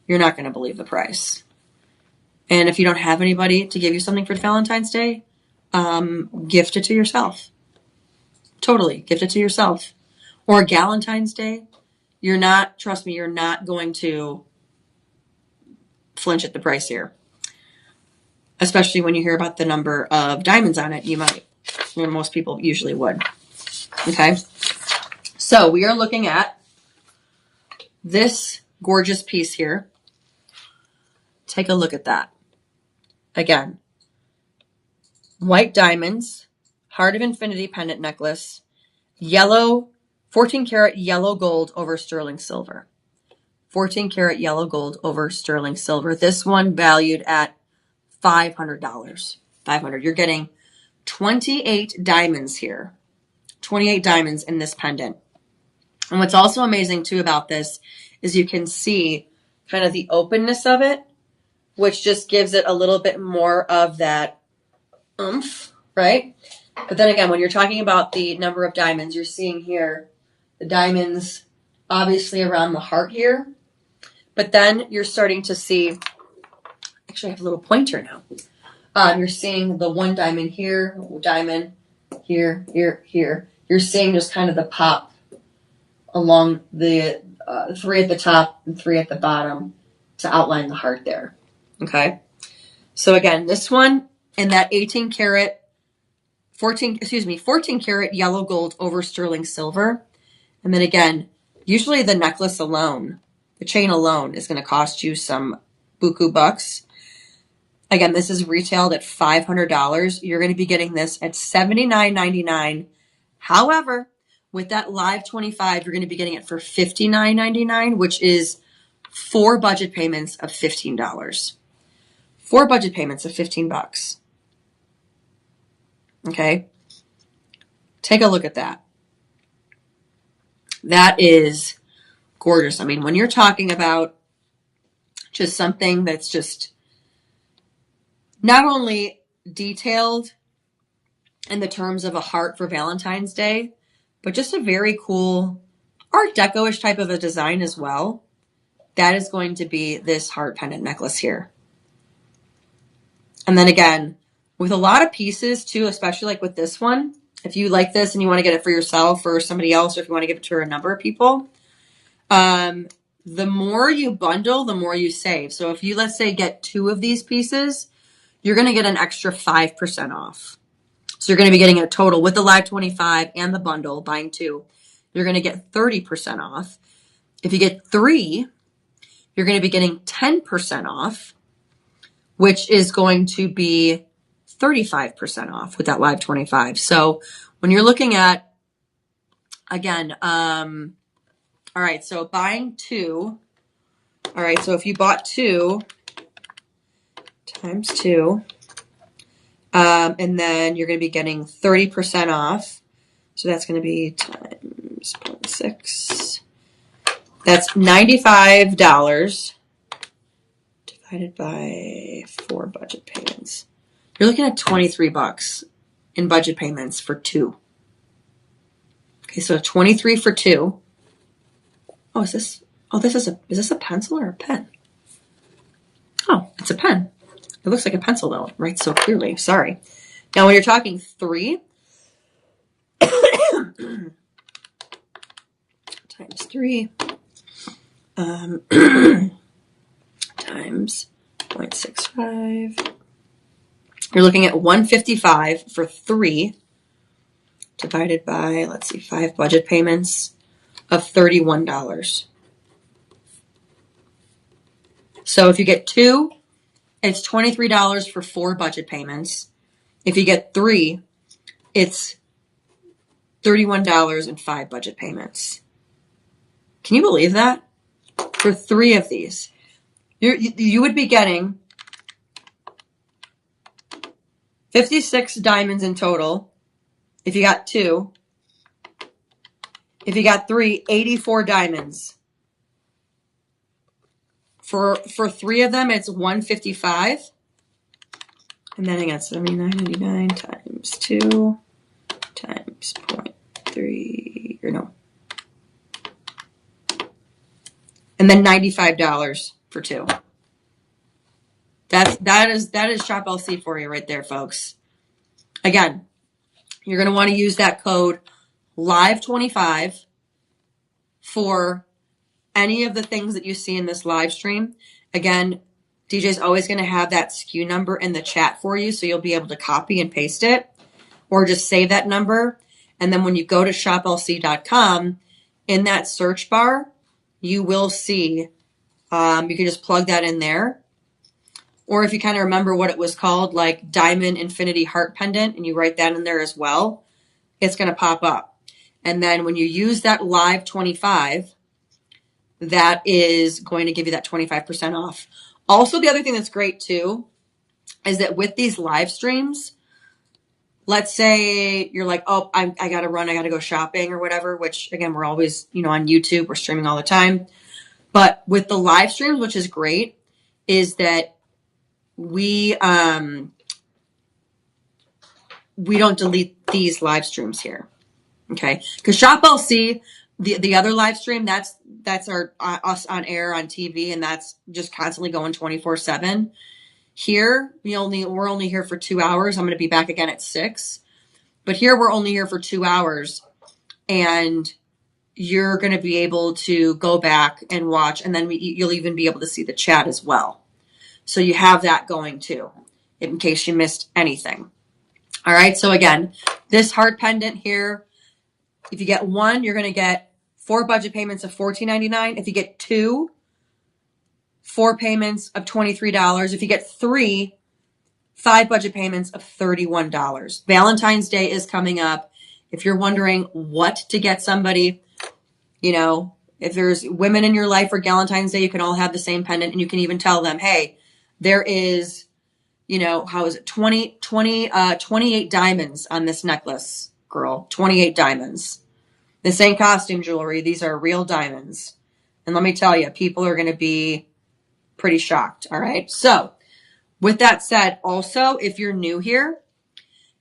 you're not going to believe the price. And if you don't have anybody to give you something for Valentine's Day, gift it to yourself. Totally. Gift it to yourself. Or Galentine's Day. Trust me, you're not going to flinch at the price here. Especially when you hear about the number of diamonds on it, you might. Most people usually would. Okay. So we are looking at this gorgeous piece here. Take a look at that. Again, white diamonds, Heart of Infinity pendant necklace, yellow, 14 karat yellow gold over sterling silver. 14 karat yellow gold over sterling silver. This one valued at $500. 500. You're getting 28 diamonds here. 28 diamonds in this pendant. And what's also amazing too about this is you can see kind of the openness of it, which just gives it a little bit more of that oomph, right? But then again, when you're talking about the number of diamonds, you're seeing here the diamonds obviously around the heart here. But then you're starting to see, actually I have a little pointer now. You're seeing the one diamond here, diamond here, here, here. You're seeing just kind of the pop along the 3 at the top and 3 at the bottom to outline the heart there. Okay. So again, this one in that 14 karat yellow gold over sterling silver. And then again, usually the necklace alone, the chain alone is going to cost you some buku bucks. Again, this is retailed at $500. You're going to be getting this at $79.99. However, with that live 25, you're going to be getting it for $59.99, which is 4 budget payments of $15. 4 budget payments of $15. Okay. Take a look at that. That is gorgeous. I mean, when you're talking about just something that's just not only detailed in the terms of a heart for Valentine's Day, but just a very cool Art Deco-ish type of a design as well. That is going to be this heart pendant necklace here. And then again, with a lot of pieces too, especially like with this one, if you like this and you want to get it for yourself or somebody else, or if you want to give it to a number of people, the more you bundle, the more you save. So if you, let's say, get 2 of these pieces, you're going to get an extra 5% off. So you're going to be getting a total with the live 25 and the bundle, buying 2, you're going to get 30% off. If you get 3, you're going to be getting 10% off, which is going to be 35% off with that live 25. So when you're looking at, again, all right, so buying 2, all right, so if you bought 2 times 2, and then you're going to be getting 30% off. So that's going to be times 0.6. That's $95 divided by 4 budget payments. You're looking at $23 in budget payments for 2. Okay, so 23 for 2. Oh, is this a pencil or a pen? Oh, it's a pen. It looks like a pencil though, it writes so clearly. Sorry. Now when you're talking 3 times 3 times 0.65, you're looking at $155 for 3 divided by, let's see, 5 budget payments of $31. So if you get 2, it's $23 for 4 budget payments. If you get 3, it's $31 and 5 budget payments. Can you believe that? For 3 of these, you would be getting 56 diamonds in total. If you got 2, if you got 3, 84 diamonds. For 3 of them, it's $155. And then I got $79.99 times 2 times 0.3, or no. And then $95 for 2. That is Shop LC for you right there, folks. Again, you're going to want to use that code LIVE25 for any of the things that you see in this live stream. Again, DJ's always going to have that SKU number in the chat for you, so you'll be able to copy and paste it or just save that number. And then when you go to shoplc.com, in that search bar, you will see, you can just plug that in there. Or if you kind of remember what it was called, like Diamond Infinity Heart Pendant, and you write that in there as well, it's going to pop up. And then when you use that live 25, that is going to give you that 25% off. Also, the other thing that's great too is that with these live streams, let's say you're like, oh, I got to run, I got to go shopping or whatever, which again, we're always, on YouTube, we're streaming all the time. But with the live streams, which is great, is that we don't delete these live streams here. Okay. Because Shop LC, the other live stream, that's our us on air on TV, and that's just constantly going 24/7. Here, we're only here for 2 hours. I'm going to be back again at 6. But here we're only here for 2 hours, and you're going to be able to go back and watch, and then you'll even be able to see the chat as well. So you have that going too, in case you missed anything. All right. So again, this heart pendant here, if you get one, you're going to get 4 budget payments of $14.99. If you get 2, 4 payments of $23. If you get 3, 5 budget payments of $31. Valentine's Day is coming up. If you're wondering what to get somebody, if there's women in your life for Valentine's Day, you can all have the same pendant, and you can even tell them, hey, there is, how is it? 28 diamonds on this necklace, girl, 28 diamonds. This ain't costume jewelry. These are real diamonds. And let me tell you, people are going to be pretty shocked. All right. So with that said, also, if you're new here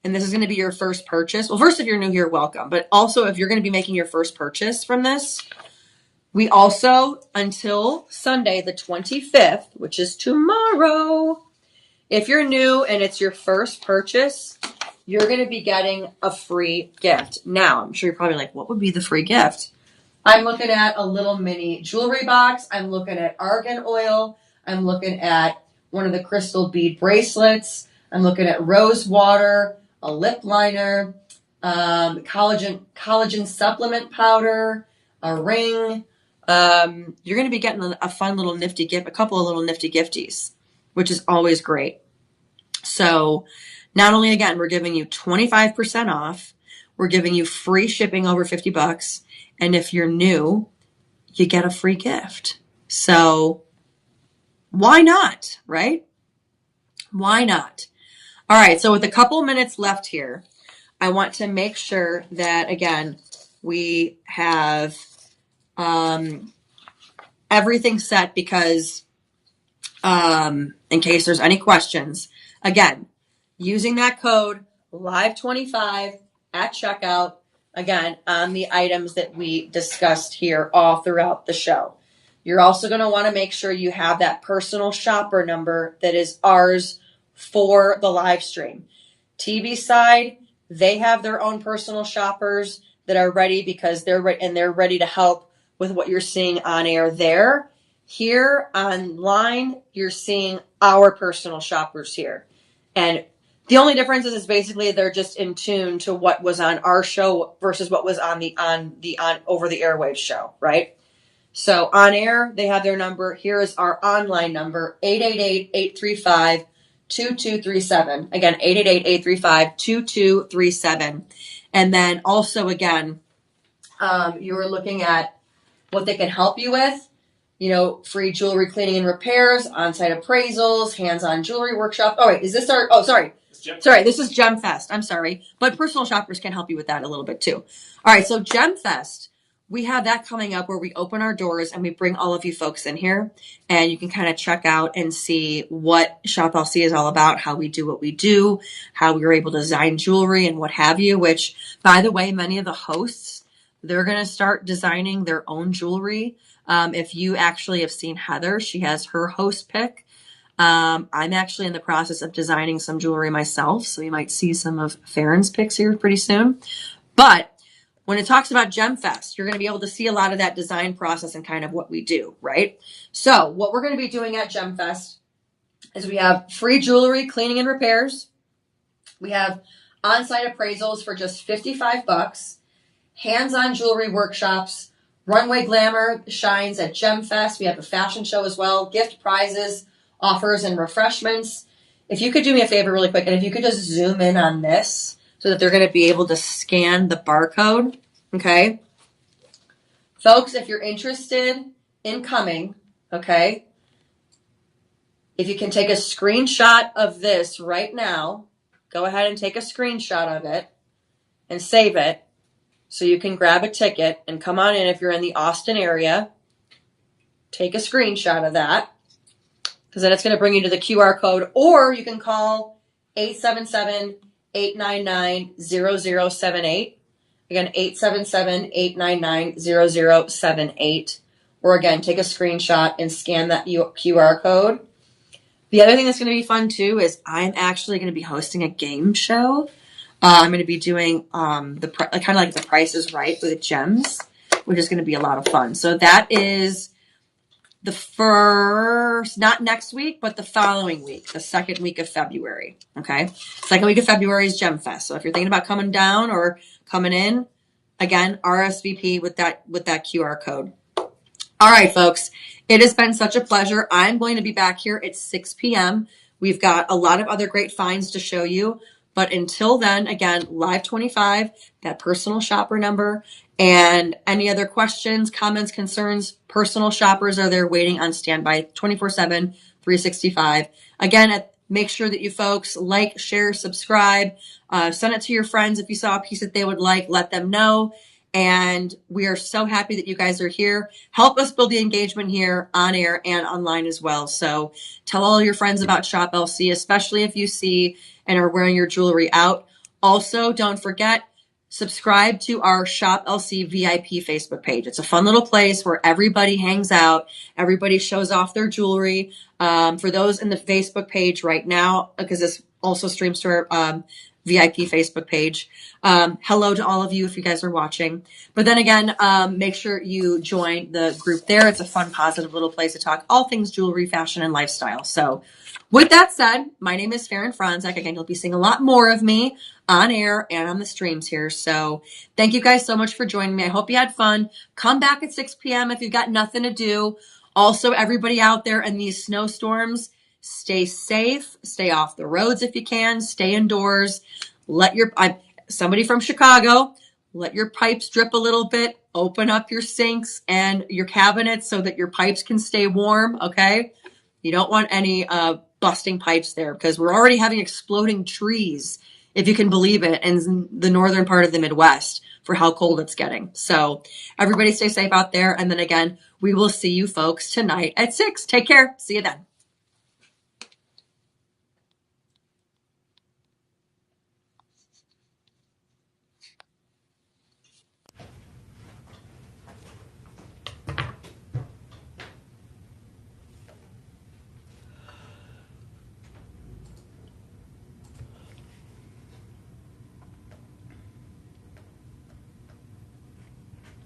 and this is going to be your first purchase, well, first, if you're new here, welcome. But also, if you're going to be making your first purchase from this, we also, until Sunday, the 25th, which is tomorrow, if you're new and it's your first purchase, you're going to be getting a free gift. Now, I'm sure you're probably like, what would be the free gift? I'm looking at a little mini jewelry box. I'm looking at argan oil. I'm looking at one of the crystal bead bracelets. I'm looking at rose water, a lip liner, collagen supplement powder, a ring. You're going to be getting a fun little nifty gift, a couple of little nifty gifties, which is always great. So not only, again, we're giving you 25% off, we're giving you free shipping over $50. And if you're new, you get a free gift. So why not, right? Why not? All right. So with a couple minutes left here, I want to make sure that, again, we have everything set because in case there's any questions, again, using that code LIVE25 at checkout, again, on the items that we discussed here all throughout the show. You're also going to want to make sure you have that personal shopper number that is ours for the live stream. TV side, they have their own personal shoppers that are ready because they're ready to help with what you're seeing on air there. Here online, you're seeing our personal shoppers here. And the only difference is basically they're just in tune to what was on our show versus what was on the over the airwaves show, right? So on air, they have their number. Here is our online number, 888-835-2237. Again, 888-835-2237. And then also, again, you were looking at what they can help you with. Free jewelry cleaning and repairs, on-site appraisals, hands-on jewelry workshop. Oh, wait, is this our, oh, sorry. Sorry, this is Gem Fest. I'm sorry. But personal shoppers can help you with that a little bit too. All right, so Gem Fest, we have that coming up where we open our doors and we bring all of you folks in here and you can kind of check out and see what Shop LC is all about, how we do what we do, how we were able to design jewelry and what have you, which, by the way, many of the hosts, they're going to start designing their own jewelry. If you actually have seen Heather, she has her host pick. I'm actually in the process of designing some jewelry myself, so you might see some of Farron's picks here pretty soon. But when it talks about Gem Fest, you're going to be able to see a lot of that design process and kind of what we do, right? So what we're going to be doing at Gem Fest is we have free jewelry cleaning and repairs. We have on-site appraisals for just $55, hands-on jewelry workshops, runway glamour shines at Gem Fest. We have a fashion show as well, gift prizes, offers, and refreshments. If you could do me a favor really quick, and if you could just zoom in on this so that they're going to be able to scan the barcode, okay? Folks, if you're interested in coming, okay, If you can take a screenshot of this right now, go ahead and take a screenshot of it and save it so you can grab a ticket and come on in if you're in the Austin area. Take a screenshot of that because then it's going to bring you to the QR code, or you can call 877-899-0078. Again, 877-899-0078. Or again, take a screenshot and scan that QR code. The other thing that's going to be fun too is I'm actually going to be hosting a game show. I'm going to be doing kind of like The Price is Right with gems, which is going to be a lot of fun. So that is the first, not next week, but the following week, the second week of February. Okay. Second week of February is Gem Fest. So if you're thinking about coming down or coming in, again, RSVP with that QR code. All right, folks. It has been such a pleasure. I'm going to be back here at 6 p.m. We've got a lot of other great finds to show you. But until then, again, Live 25, that personal shopper number, and any other questions, comments, concerns, personal shoppers are there waiting on standby 24/7, 365. Again, make sure that you folks like, share, subscribe, send it to your friends. If you saw a piece that they would like, let them know. And we are so happy that you guys are here. Help us build the engagement here on air and online as well. So tell all your friends about Shop LC, especially if you see and are wearing your jewelry out. Also, don't forget, subscribe to our Shop LC VIP Facebook page. It's a fun little place where everybody hangs out. Everybody shows off their jewelry. For those in the Facebook page right now, because this also streams to our VIP Facebook page. Hello to all of you if you guys are watching. But then again, make sure you join the group there. It's a fun, positive little place to talk all things jewelry, fashion, and lifestyle. So with that said, my name is Farron Franzak. Again, you'll be seeing a lot more of me on air and on the streams here. So thank you guys so much for joining me. I hope you had fun. Come back at 6 p.m. if you've got nothing to do. Also, everybody out there in these snowstorms, stay safe, stay off the roads if you can, stay indoors. Somebody from Chicago, let your pipes drip a little bit, open up your sinks and your cabinets so that your pipes can stay warm, okay? You don't want any busting pipes there because we're already having exploding trees, if you can believe it, in the northern part of the Midwest for how cold it's getting. So everybody stay safe out there. And then again, we will see you folks tonight at 6. Take care. See you then.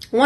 Wonderful.